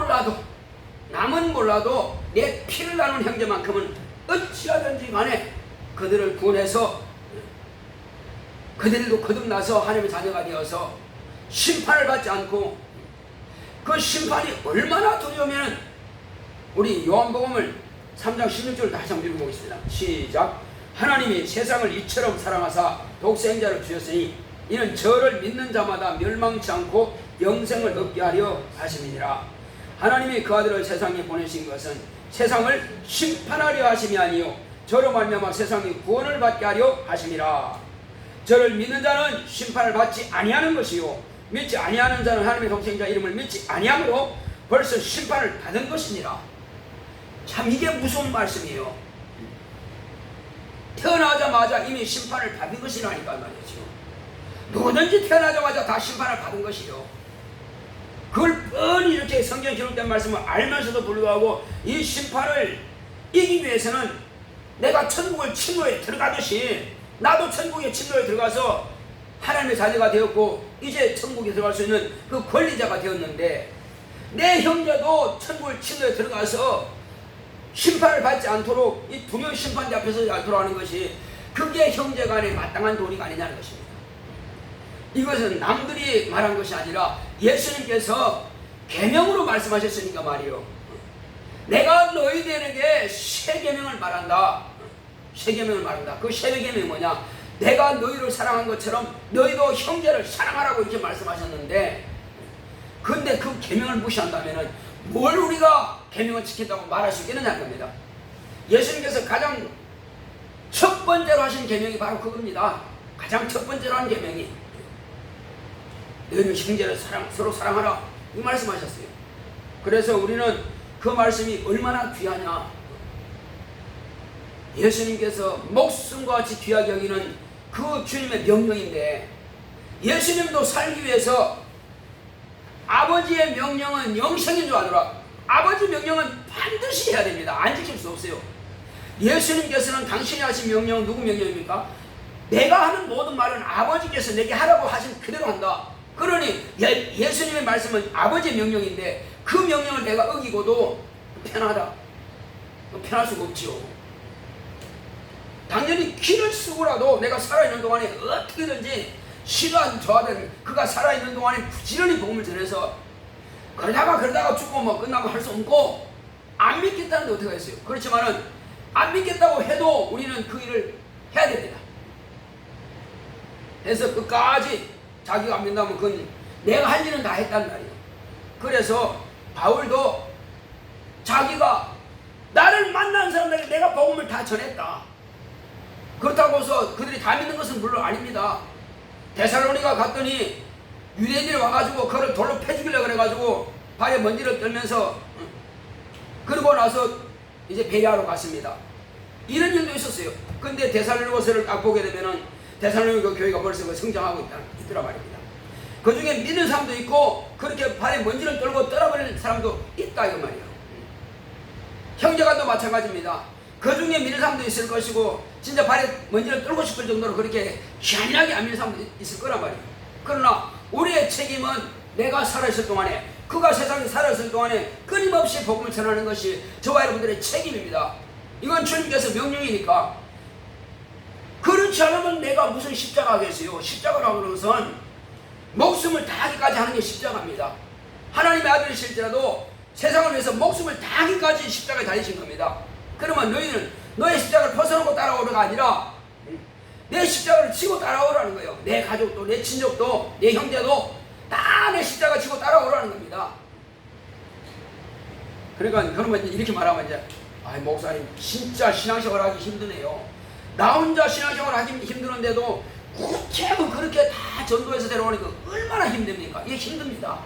몰라도 내 피를 나눈 형제만큼은 어찌하든지 간에 그들을 구원해서 그들도 거듭나서 하나님의 자녀가 되어서 심판을 받지 않고 그 심판이 얼마나 두려우면 우리 요한복음을 3장 16절을 다시 한번 읽어보겠습니다. 시작. 하나님이 세상을 이처럼 사랑하사 독생자를 주셨으니 이는 저를 믿는 자마다 멸망치 않고 영생을 얻게 하려 하심이니라. 하나님이 그 아들을 세상에 보내신 것은 세상을 심판하려 하심이 아니요 저로 말미암아 세상이 구원을 받게 하려 하심이라. 저를 믿는 자는 심판을 받지 아니하는 것이요 믿지 아니하는 자는 하나님의 독생자 이름을 믿지 아니함으로 벌써 심판을 받은 것이니라. 참 이게 무서운 말씀이에요. 태어나자마자 이미 심판을 받은 것이라니까 말이죠. 누구든지 태어나자마자 다 심판을 받은 것이요. 그걸 뻔히 이렇게 성경에 기록된 말씀을 알면서도 불구하고 이 심판을 이기기 위해서는 내가 천국을 침노에 들어가듯이 나도 천국의 침노에 들어가서 하나님의 자녀가 되었고 이제 천국에 들어갈 수 있는 그 권리자가 되었는데 내 형제도 천국의 침노에 들어가서 심판을 받지 않도록 이 두려운 심판대 앞에서 않도록 하는 것이 그게 형제 간의 마땅한 도리가 아니냐는 것입니다. 이것은 남들이 말한 것이 아니라 예수님께서 계명으로 말씀하셨으니까 말이요. 내가 너희들에게 새 계명을 말한다. 새 계명을 말한다. 그 새 계명이 뭐냐? 내가 너희를 사랑한 것처럼 너희도 형제를 사랑하라고 이렇게 말씀하셨는데 근데 그 계명을 무시한다면은 뭘 우리가 계명을 지킨다고 말할 수 있겠느냐는 겁니다. 예수님께서 가장 첫 번째로 하신 계명이 바로 그겁니다. 가장 첫 번째로 한 계명이 너희는 형제를 서로 사랑하라 이 말씀하셨어요. 그래서 우리는 그 말씀이 얼마나 귀하냐. 예수님께서 목숨과 같이 귀하게 여기는 그 주님의 명령인데 예수님도 살기 위해서 아버지의 명령은 영생인 줄 아노라. 아버지 명령은 반드시 해야 됩니다. 안 지킬 수 없어요. 예수님께서는 당신이 하신 명령은 누구 명령입니까? 내가 하는 모든 말은 아버지께서 내게 하라고 하신 그대로 한다. 그러니 예수님의 말씀은 아버지의 명령인데 그 명령을 내가 어기고도 편하다. 편할 수가 없지요. 당연히 길을 쓰고라도 내가 살아있는 동안에 어떻게든지 시간 저하든 그가 살아있는 동안에 부지런히 복음을 전해서 그러다가 죽고 뭐 끝나고 할 수 없고 안 믿겠다는데 어떻게 하겠어요? 그렇지만은 안 믿겠다고 해도 우리는 그 일을 해야 됩니다. 그래서 끝까지 자기가 안 믿는다면 그건 내가 할 일은 다 했단 말이에요. 그래서 바울도 자기가 나를 만난 사람들에게 내가 복음을 다 전했다. 그렇다고 해서 그들이 다 믿는 것은 물론 아닙니다. 데살로니가 갔더니 유대인들이 와가지고 그를 돌로 패 죽이려고 그래가지고 발에 먼지를 떨면서 그러고 나서 이제 배회하러 갔습니다. 이런 일도 있었어요. 근데 데살로니가서를 딱 보게 되면은 데살로니가 교회가 벌써 성장하고 있더라 말입니다. 그 중에 믿는 사람도 있고 그렇게 발에 먼지를 떨고 떠나버리는 사람도 있다 이거 말이에요. 형제간도 마찬가지입니다. 그 중에 믿는 사람도 있을 것이고 진짜 발에 먼지를 떨고 싶을 정도로 그렇게 잔인하게 안 믿는 사람도 있을 거란 말이에요. 그러나 우리의 책임은 내가 살아있을 동안에 그가 세상에 살아있을 동안에 끊임없이 복음을 전하는 것이 저와 여러분들의 책임입니다. 이건 주님께서 명령이니까. 그렇지 않으면 내가 무슨 십자가 하겠어요. 십자가라고 하는 것은 목숨을 다하기까지 하는 게 십자가입니다. 하나님의 아들이실지라도 세상을 위해서 목숨을 다하기까지 십자가에 달리신 겁니다. 그러면 너희는 너의 십자가를 벗어놓고 따라오려가 아니라 내 십자가를 지고 따라오라는 거예요. 내 가족도 내 친족도 내 형제도 다 내 십자가 지고 따라오라는 겁니다. 그러니까 그러면 이렇게 말하면 이제 목사님 진짜 신앙생활 하기 힘드네요. 나 혼자 신앙생활 하기 힘드는데도 구체적으로 그렇게 다 전도해서 데려오니까 얼마나 힘듭니까? 이게 힘듭니다.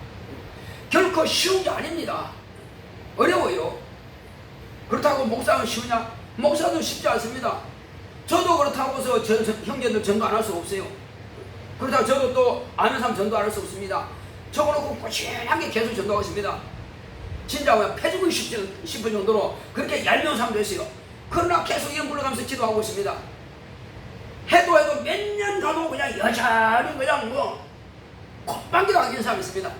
결코 쉬운 게 아닙니다. 어려워요. 그렇다고 목사는 쉬우냐? 목사도 쉽지 않습니다. 저도 그렇다고 해서 형제들 전도 안 할 수 없어요. 그렇다고 저도 또 아는 사람 전도 안 할 수 없습니다. 저거놓고 꾸준하게 계속 전도하고 있습니다. 진짜 그냥 패주고 싶을 정도로 그렇게 얄미운 사람도 있어요. 그러나 계속 이름 불러가면서 기도하고 있습니다. 해도 몇 년 가도 그냥 여전히 그냥 콧방귀도 안 끼는 사람이 있습니다.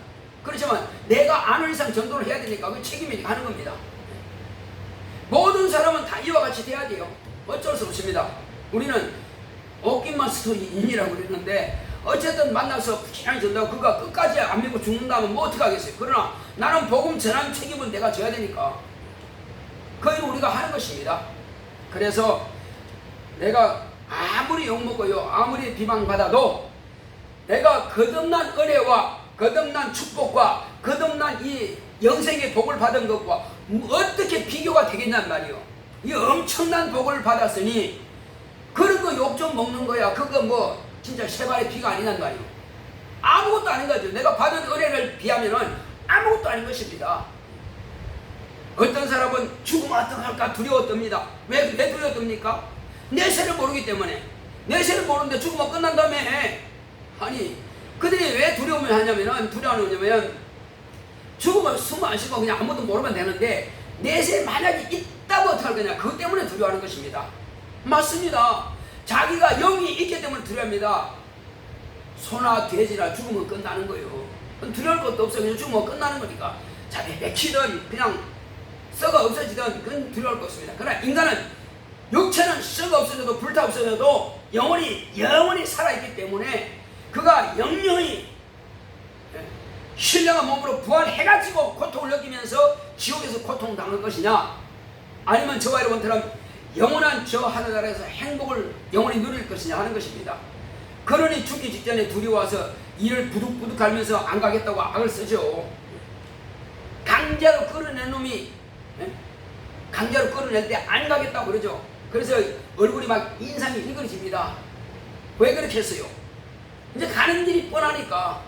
그렇지만 내가 아는 이상 전도를 해야 되니까 그 책임이 하는 겁니다. 모든 사람은 다 이와 같이 돼야 돼요. 어쩔 수 없습니다. 우리는 어깨만 스토리인이라고 그러는데 어쨌든 만나서 부지런히 전도하고 그가 끝까지 안 믿고 죽는다면 뭐 어떻게 하겠어요. 그러나 나는 복음 전하는 책임은 내가 져야 되니까 그 일을 우리가 하는 것입니다. 그래서 내가 아무리 욕먹고요 아무리 비방받아도 내가 거듭난 은혜와 거듭난 축복과 거듭난 이 영생의 복을 받은 것과 어떻게 비교가 되겠냔 말이요. 이 엄청난 복을 받았으니 그런 거 욕 좀 먹는 거야. 그거 진짜 세발의 피가 아니란 말이요. 아무것도 아닌 거죠. 내가 받은 은혜를 비하면은 아무것도 아닌 것입니다. 어떤 사람은 죽으면 어떡할까 두려웠답니다. 왜 두려웠답니까? 내세를 모르기 때문에. 내세를 모르는데 죽으면 끝난다며. 아니 그들이 왜 두려움을 하냐면은 죽으면 숨 안 쉬고 그냥 아무도 모르면 되는데 내세 만약에 있다고 어떡할 거냐. 그것 때문에 두려워하는 것입니다. 맞습니다. 자기가 영이 있기 때문에 두려워합니다. 소나 돼지나 죽으면 끝나는 거예요. 두려울 것도 없어. 그냥 죽으면 끝나는 거니까. 자기 맥히든 그냥 썩어 없어지든 그건 두려울 것 없습니다. 그러나 인간은 육체는 썩어 없어져도 불타 없어져도 영혼이 살아있기 때문에 그가 영영히 신령한 몸으로 부활해가지고 고통을 느끼면서 지옥에서 고통을 당할 것이냐 아니면 저와 여러분처럼 영원한 저 하늘나라에서 행복을 영원히 누릴 것이냐 하는 것입니다. 그러니 죽기 직전에 두려워서 이를 부득부득 갈면서 안 가겠다고 악을 쓰죠. 강제로 끌어낸 놈이 강제로 끌어낼 때 안 가겠다고 그러죠. 그래서 얼굴이 막 인상이 일그러집니다. 왜 그렇게 했어요? 이제 가는 길이 뻔하니까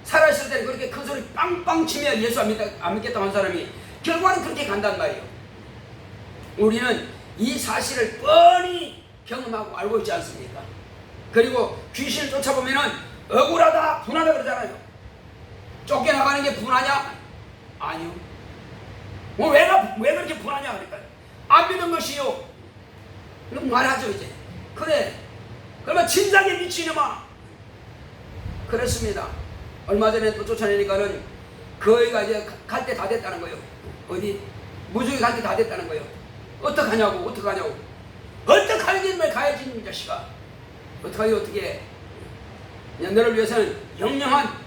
살아있을 때 그렇게 큰 소리 빵빵 치면 예수 안 믿겠다고 한 사람이 결과는 그렇게 간단 말이에요. 우리는 이 사실을 뻔히 경험하고 알고 있지 않습니까? 그리고 귀신을 쫓아보면은 억울하다 분하다 그러잖아요. 쫓겨나가는 게 분하냐? 아니요. 왜 그렇게 분하냐 그러니까 안 믿는 것이요. 그럼 말하죠 이제. 그래 그러면 진작에 미치놈아. 그렇습니다. 얼마 전에 또 쫓아내니까는 거기가 이제 갈 때 다 됐다는 거예요. 어디 무중에 갈 때 다 됐다는 거예요. 어떡하냐고. 어떡하는 말 가야지 이 자식아. 어떻게 그냥 너를 위해서는 영영한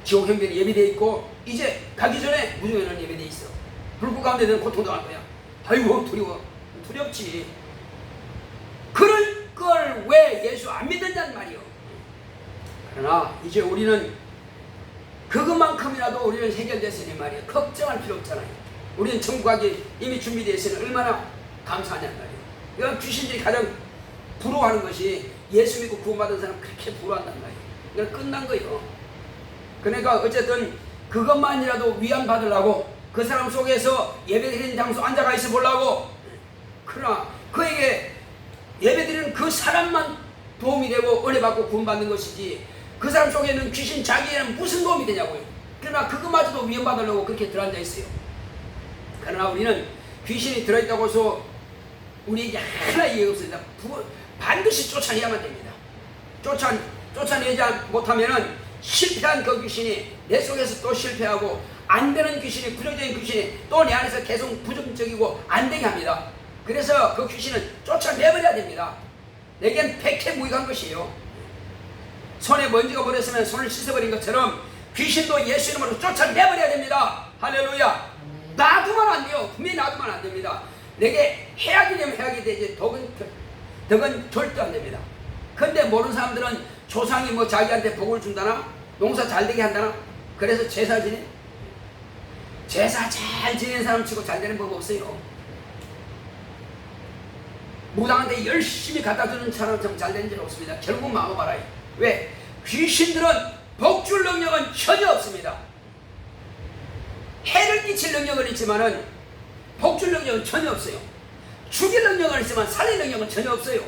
지옥 형편이 예비되어 있고 이제 가기 전에 무중에는 예비되어 있어. 불구 가운데 너는 고통당할 거야. 아이고 두렵지. 그럴 걸 왜 예수 안 믿는단 말이요. 그러나 이제 우리는 그것만큼이라도 우리는 해결됐으니 말이에요. 걱정할 필요 없잖아요. 우리는 천국 가기 이미 준비되어 있으니 얼마나 감사하냔 말이에요. 이건 귀신들이 가장 부러워하는 것이 예수 믿고 구원받은 사람 그렇게 부러워한단 말이에요. 이건 끝난 거예요. 그러니까 어쨌든 그것만이라도 위안받으려고 그 사람 속에서 예배드리는 장소 앉아가 있어 보려고. 그러나 그에게 예배드리는 그 사람만 도움이 되고 은혜 받고 구원받는 것이지 그 사람 속에 있는 귀신 자기에는 무슨 도움이 되냐고요. 그러나 그것마저도 위안받으려고 그렇게 들어앉아 있어요. 그러나 우리는 귀신이 들어있다고 해서 우리에게 하나 이해가 없습니다. 반드시 쫓아내야만 됩니다. 쫓아내지 못하면은 실패한 그 귀신이 내 속에서 또 실패하고 안 되는 귀신이, 부정적인 귀신이 또 내 안에서 계속 부정적이고 안 되게 합니다. 그래서 그 귀신은 쫓아내버려야 됩니다. 내겐 백해무익한 것이에요. 손에 먼지가 묻었으면 손을 씻어버린 것처럼 귀신도 예수 이름으로 쫓아내버려야 됩니다. 할렐루야. 놔두면 안 돼요. 분명히 놔두면 안 됩니다. 내게 해악이 되면 해악이 되지 덕은 절대 안 됩니다. 근데 모르는 사람들은 조상이 뭐 자기한테 복을 준다나 농사 잘 되게 한다나 그래서 제사 지내? 제사 잘 지내는 사람 치고 잘 되는 법 없어요. 무당한테 열심히 갖다 주는 사람 잘 되는 일 없습니다. 결국 마음 알아요. 왜? 귀신들은 복줄 능력은 전혀 없습니다. 해를 끼칠 능력은 있지만은 복줄 능력은 전혀 없어요. 죽일 능력은 있지만 살릴 능력은 전혀 없어요.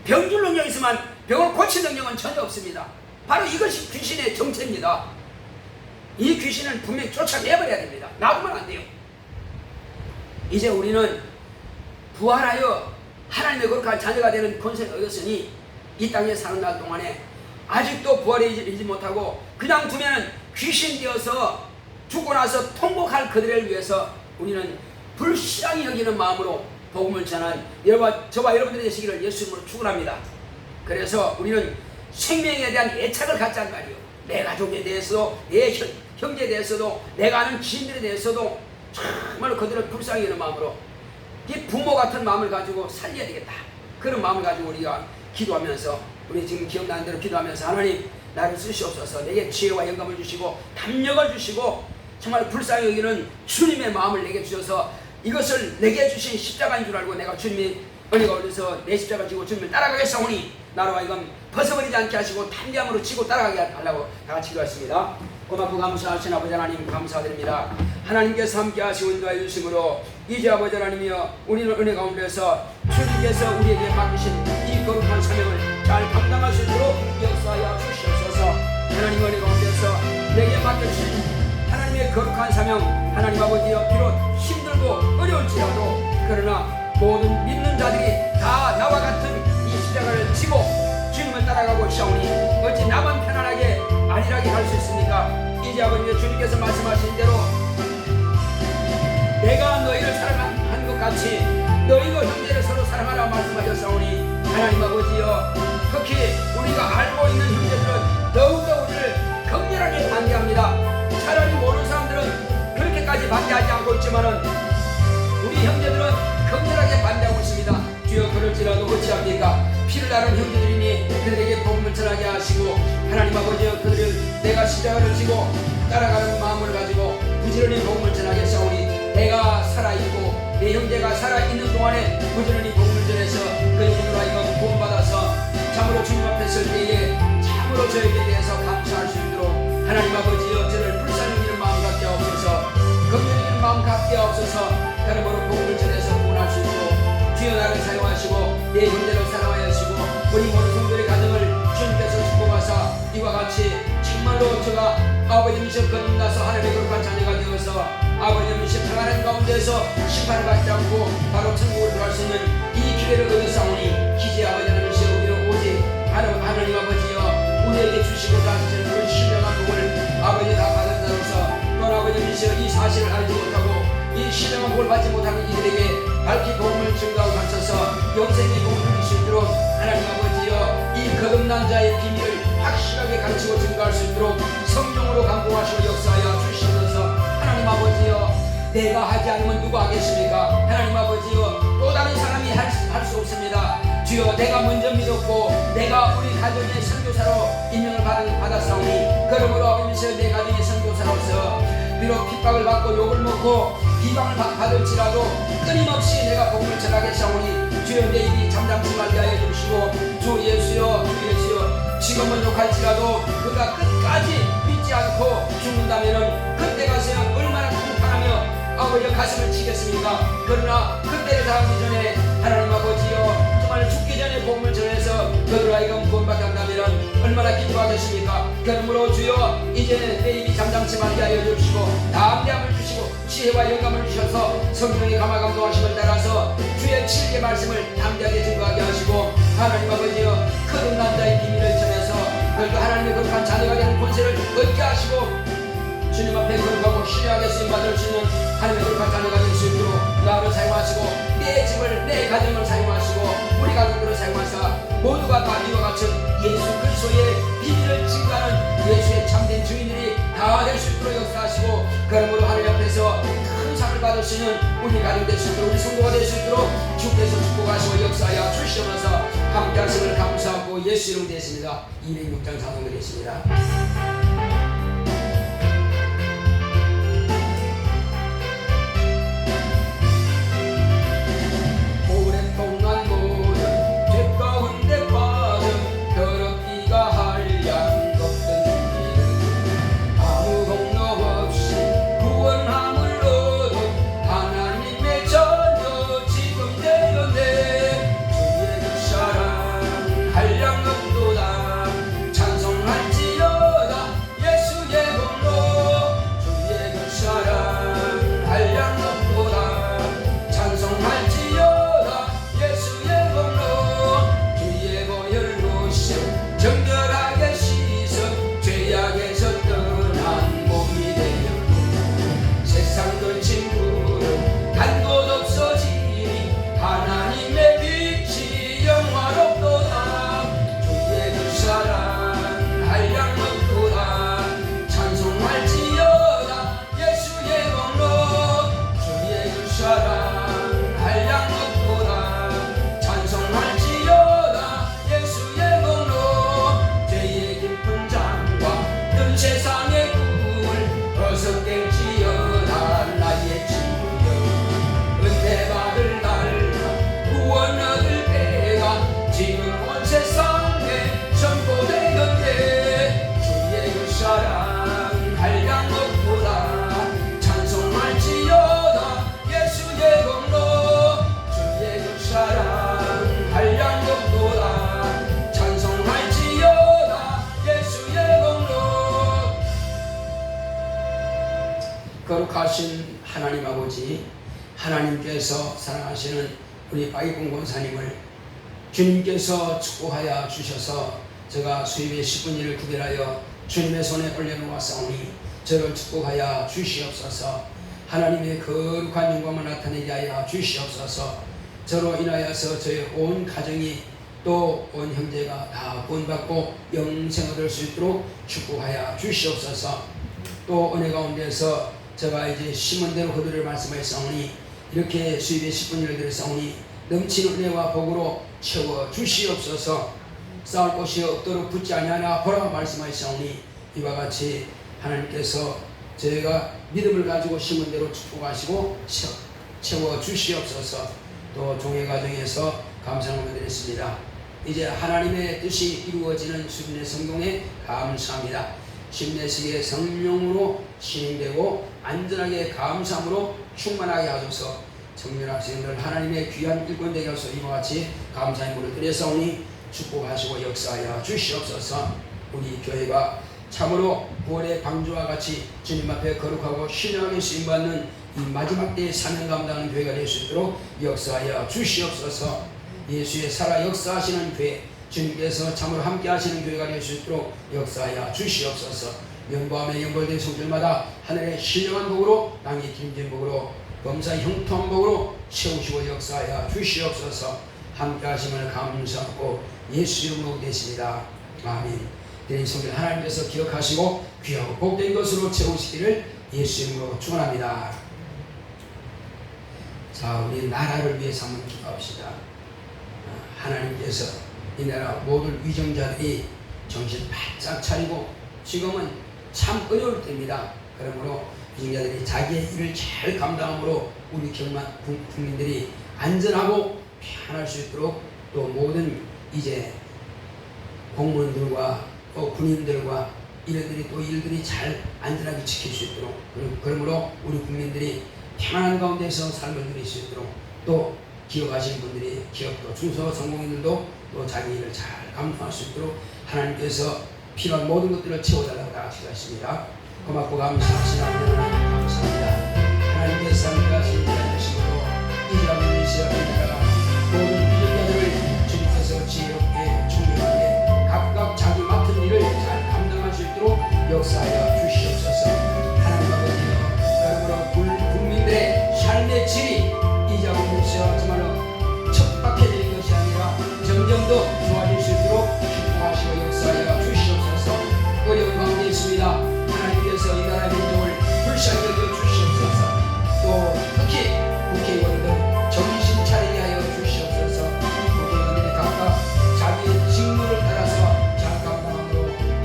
병줄 능력이 있지만 병을 고칠 능력은 전혀 없습니다. 바로 이것이 귀신의 정체입니다. 이 귀신은 분명히 쫓아내버려야 됩니다. 놔두면 안 돼요. 이제 우리는 부활하여 하나님의 거룩한 자녀가 되는 권세를 얻었으니 이 땅에 사는 날 동안에 아직도 부활에 이르지 못하고 그냥 두면 귀신 되어서 죽고 나서 통곡할 그들을 위해서 우리는 불쌍히 여기는 마음으로 복음을 전한 저와 여러분들이 되시기를 예수 이름으로 축원합니다. 그래서 우리는 생명에 대한 애착을 갖자는 말이에요. 내 가족에 대해서도 내 형제에 대해서도 내가 아는 지인들에 대해서도 정말 그들을 불쌍히 여기는 마음으로 이 부모 같은 마음을 가지고 살려야 되겠다. 그런 마음을 가지고 우리가 기도하면서 우리 지금 기억나는 대로 기도하면서 하나님 나를 쓰시옵소서. 내게 지혜와 영감을 주시고 담력을 주시고 정말 불쌍히 여기는 주님의 마음을 내게 주셔서 이것을 내게 주신 십자가인 줄 알고 내가 주님의 은혜가 어려서 내 십자가 지고 주님을 따라가겠사오니 나로 하여금 벗어버리지 않게 하시고 담대함으로 지고 따라가게 하려고 다 같이 기도했습니다. 고맙고 감사하신 아버지 하나님 감사드립니다. 하나님께서 함께 하시고 인도해 주심으로 이제 아버지 하나님이여 우리는 은혜 가운데서 주님께서 우리에게 맡기신 이 거룩한 사명을 잘 감당할 수 있도록 역사하여 주시옵소서. 하나님 은혜 가운데서 내게 맡겨주신 하나님의 거룩한 사명 하나님 아버지여 비록 힘들고 어려울지라도 그러나 모든 믿는 자들이 다 나와 같은 이 십자가를 지고 주님을 따라가고 있사오니 어찌 나만 편안하게 안일하게 갈 수 있습니까? 이제 아버지 주님께서 말씀하신 대로 내가 너희를 사랑한 것 같이 너희도 형제를 서로 사랑하라 말씀하셨사오니 하나님 아버지여 특히 우리가 알고 있는 형제들은 더욱더 우리를 격렬하게 반대합니다. 차라리 모르는 사람들은 그렇게까지 반대하지 않고 있지만은 우리 형제들은 격렬하게 반대하고 있습니다. 주여 그럴지라도 어찌합니까? 피를 나는 형제들이니 그들에게 복음을 전하게 하시고 하나님 아버지여 그들을 내가 십자가를 지고 따라가는 마음을 가지고 부지런히 복음을 전하겠사오니 내가 살아있고 내 형제가 살아있는 동안에 부지런히 복음을 전해서 그 형으로 하여금 구원받아서 참으로 주님 앞에 설 때에 참으로 저에게 대해서 감사할 수 있도록 하나님 아버지여 저를 불쌍히 여기는 마음 갖게 하옵소서. 긍휼히 여기는 마음 갖게 하옵소서. 여러분으로 복음을 전해서 구원할 수 있도록 주여 나를 사용하시고 내 형제를 사랑하여 하시고 우리 모든 성도의 가정을 주님께서 축복하사 이와 같이 정말로 제가 아버지님이셔 거듭나서 하나님의 거룩한 자녀가 되어서 아버지님이셔 평안한 가운데서 심판을 받지 않고 바로 천국을 들어갈 수 있는 이 기회를 얻었사오니 기재 아버지 하나님이시여 우리는 오직 하나님 아버지여 우리에게 주시고자 하시는 그런 신령한 복을 아버지 다 받은 자로서 또한 아버지님이시여 이 사실을 알지 못하고 이 신령한 복을 받지 못하는 이들에게 밝히 복음을 증거하고 가르쳐서 영생의 복음을 누릴 수 있도록 하나님 아버지여 이 거듭난 자의 비밀을 확실하게 가르치고 증거할 수 있도록 성령으로 감동하시고 역사하여 주시면서 하나님 아버지여 내가 하지 않으면 누가 하겠습니까? 하나님 아버지여 또 다른 사람이 할 수 없습니다. 주여 내가 먼저 믿었고 내가 우리 가정의 선교사로 임명을 받았사오니 그러므로 아버지여 내 가정의 선교사로서 비록 핍박을 받고 욕을 먹고 비방을 받을지라도 끊임없이 내가 복음을 전하겠사오니 주여 내 입이 잠잠치 말게 하여 주시고 주 예수여 주 예수여 지금 지금은 욕할지라도 그가 끝까지 믿지 않고 죽는다면 그때 가서야 얼마나 통탄하며 아버지의 가슴을 치겠습니까? 그러나 그때를 당하기 전에 하나님 아버지여 정말 죽기 전에 복음을 전해서 그들 하여금 구원받게 한다면 얼마나 기뻐하겠습니까? 그러므로 주여 이제는 내 입이 잠잠치 말게 하여 주시고 담대함을 주시고 지혜와 영감을 주셔서 성령의 감화감동하심을 따라서 주의 진리의 말씀을 담대하게 증거하게 하시고 하나님 아버지여 큰 남자의 비밀을 전해서 그러니까 하나님의 거룩한 자녀가 되는 권세를 얻게 하시고 주님 앞에 거룩하고 신뢰하게 쓰임받을 수 있는 하나님의 거룩한 자녀가 될 수 있도록 나를 사용하시고 내 집을 내 가정을 사용하시고 우리 가족들을 사용하사 모두가 다 이와 같은 예수 그리스도의 비밀을 증거하는 예수의 참된 주인들이 다 될 수 있도록 역사하시고 그러므로 하나님 앞에서 큰 상을 받을 수 있는 우리 가족 될 수 있도록 우리 성도가 될 수 있도록 주께서 축복하시고 역사하여 주시옵소서. 함께 하심을 감사하고 예수 이름 되었습니다. 206장 찬송드리겠습니다. 거룩하신 하나님 아버지, 하나님께서 사랑하시는 우리 박익봉 권사님을 주님께서 축복하여 주셔서 제가 수입의 10분 1을 구별하여 주님의 손에 올려놓았사오니 저를 축복하여 주시옵소서. 하나님의 거룩한 영광을 나타내게 하여 주시옵소서. 저로 인하여서 저의 온 가정이 또 온 형제가 다 구원받고 영생 얻을 수 있도록 축복하여 주시옵소서. 또 은혜 가운데서 제가 이제 심은 대로 그들을 말씀하였사오니 이렇게 수입의 10분 1을 드렸사오니 넘치는 은혜와 복으로 채워 주시옵소서. 쌓을 곳이 없도록 붙지 아니하나 보라 말씀하셨사오니 이와 같이 하나님께서 저희가 믿음을 가지고 심은 대로 축복하시고 채워 주시옵소서. 또 종의 과정에서 감사함을 드렸습니다. 이제 하나님의 뜻이 이루어지는 수련의 성공에 감사합니다. 심내식의 성령으로 진행되고 안전하게 감사함으로 충만하게 하소서. 청년 학생들 하나님의 귀한 일꾼 되게 하소서. 이와 같이 감사의 물을 드렸사오니 축복하시고 역사하여 주시옵소서. 우리 교회가 참으로 구원의 방주와 같이 주님 앞에 거룩하고 신령하게 쓰임받는 이 마지막 때의 사명 감당하는 교회가 될 수 있도록 역사하여 주시옵소서. 예수의 살아 역사하시는 교회, 주님께서 참으로 함께 하시는 교회가 될 수 있도록 역사하여 주시옵소서. 연보함에 연벌된 성들마다 하늘의 신령한 복으로 땅의 기름진 복으로 범사 형통한 복으로 채우시고 역사하여 주시옵소서. 함께 하심을 감사하고 예수 이름으로 되십니다. 아멘. 드린 성들 하나님께서 기억하시고 귀하고 복된 것으로 채우시기를 예수 이름으로 축원합니다. 자, 우리 나라를 위해서 한번 기도합시다. 하나님께서 이 나라 모든 위정자들이 정신 바짝 차리고 지금은 참 어려울 때입니다. 그러므로 위정자들이 자기의 일을 잘 감당함으로 우리 국민들이 안전하고 편할 수 있도록 또 모든 이제 공무원들과 또 군인들과 이들이 또 일들이 잘 안전하게 지킬 수 있도록, 그러므로 우리 국민들이 평안한 가운데서 삶을 누릴 수 있도록, 또 기업하시는 분들이 기업도 중소상공인들도 또 자기 일을 잘 감당할 수 있도록 하나님께서 필요한 모든 것들을 채워달라고 다 같이 하십니다. 고맙고 감사하시는 하나님 감사합니다. 하나님께서 함께하신 인자하심으로 이자를 시작합니다. 모든 인자들을 주님께서 지혜롭게 충분하게 각각 자기 맡은 일을 잘 감당할 수 있도록 역사하여 주시옵소서. 하나님 아버지여, 그러므로 국민들의 삶의 질이 이자하면서 정말로 척박해지는 것이 아니라 점점 더 좋아질 수 있도록 축복하시고 역사하여 주시옵소서. 어려운 가운데 있습니다. 하나님께서 이 나라 민족을 불쌍히 여겨 주시옵소서. 또 특히 국회의원들 정신 차리게 하여 주시옵소서. 국회의원들이 각각 자기의 직무를 따라서 잘 감당함으로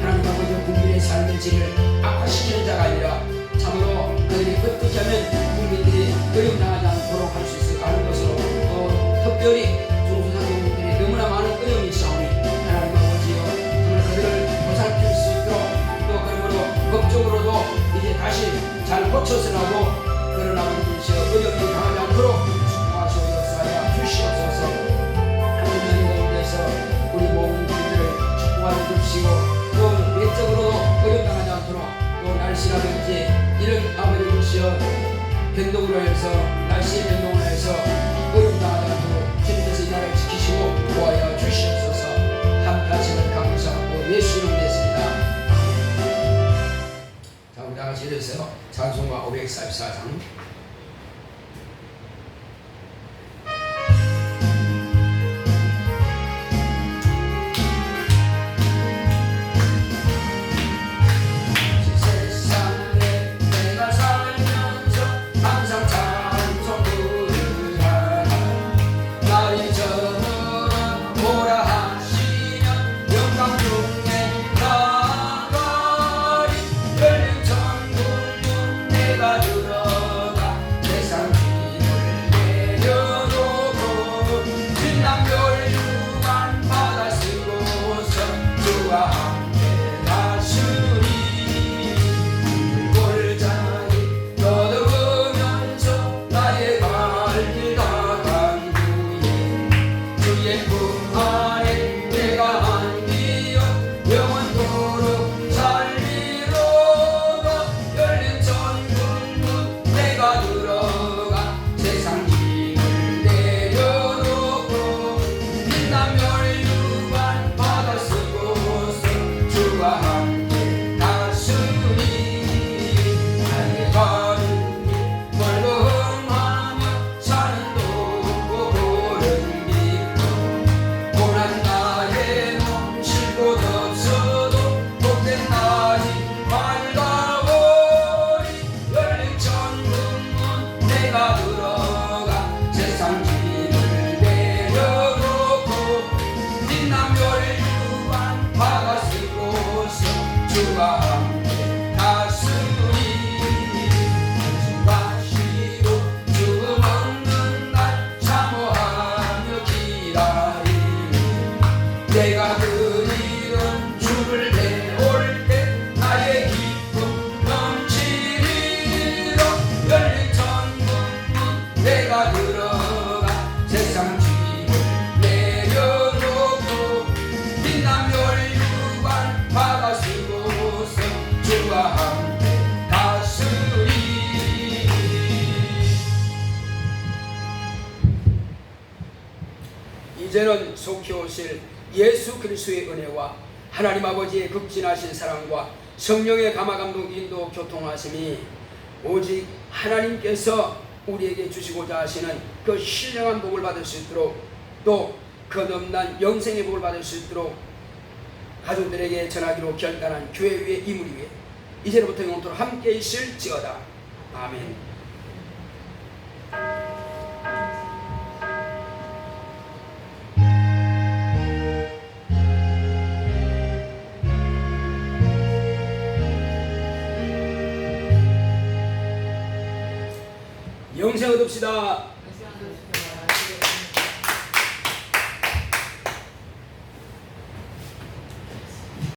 하나님 아버지 국민의 삶의 질을 악화시키는 자가 아니라 참으로 그들이 어떻게 하면 국민들이 어려움당하지 않도록 할 수 있을까 하는 것으로, 또 특별히 중소상공인들이 너무나 많은 어려움이 있사오니 하나님 아버지여, 정말 그들을 보살필 수 있도록, 또 그러므로 법적으로도 이제 다시 잘 고쳐서라도 그러나 분들이 어려움이 당하지 않도록 축복하시고 역사하여 주시옵소서. 하나님 가운데서 우리 모든 분들을 축복하여 주시고, 또 외적으로도 어려움당하지 않도록, 또 날씨라든지 이런 아버지 주시어 변동으로 해서 날씨의 변동으로 해서 어려움당하지 않도록 주님께서 이 나라를 지키시고 도와여 주시옵소서. 함께하시는 감사하고 예수 이름으로 됐습니다. 자, 우리 다같이 일어서서 찬송가 544장 내가 그리던 주를 배울 때 나의 기쁨 넘치리라. 열린 천국문 내가 들어가 세상 짐을 내려놓고 빛난 멸류관 바다 쓰고서 주와 함께 다스리. 이제는 속히 오실 예수 그리스도의 은혜와 하나님 아버지의 극진하신 사랑과 성령의 감화감동 인도 교통하심이 오직 하나님께서 우리에게 주시고자 하시는 그 신령한 복을 받을 수 있도록, 또 거듭난 영생의 복을 받을 수 있도록 가족들에게 전하기로 결단한 교회 위에 이물 위에 이제로부터 영원토록 함께 있을지어다. 아멘. 영생 얻읍시다.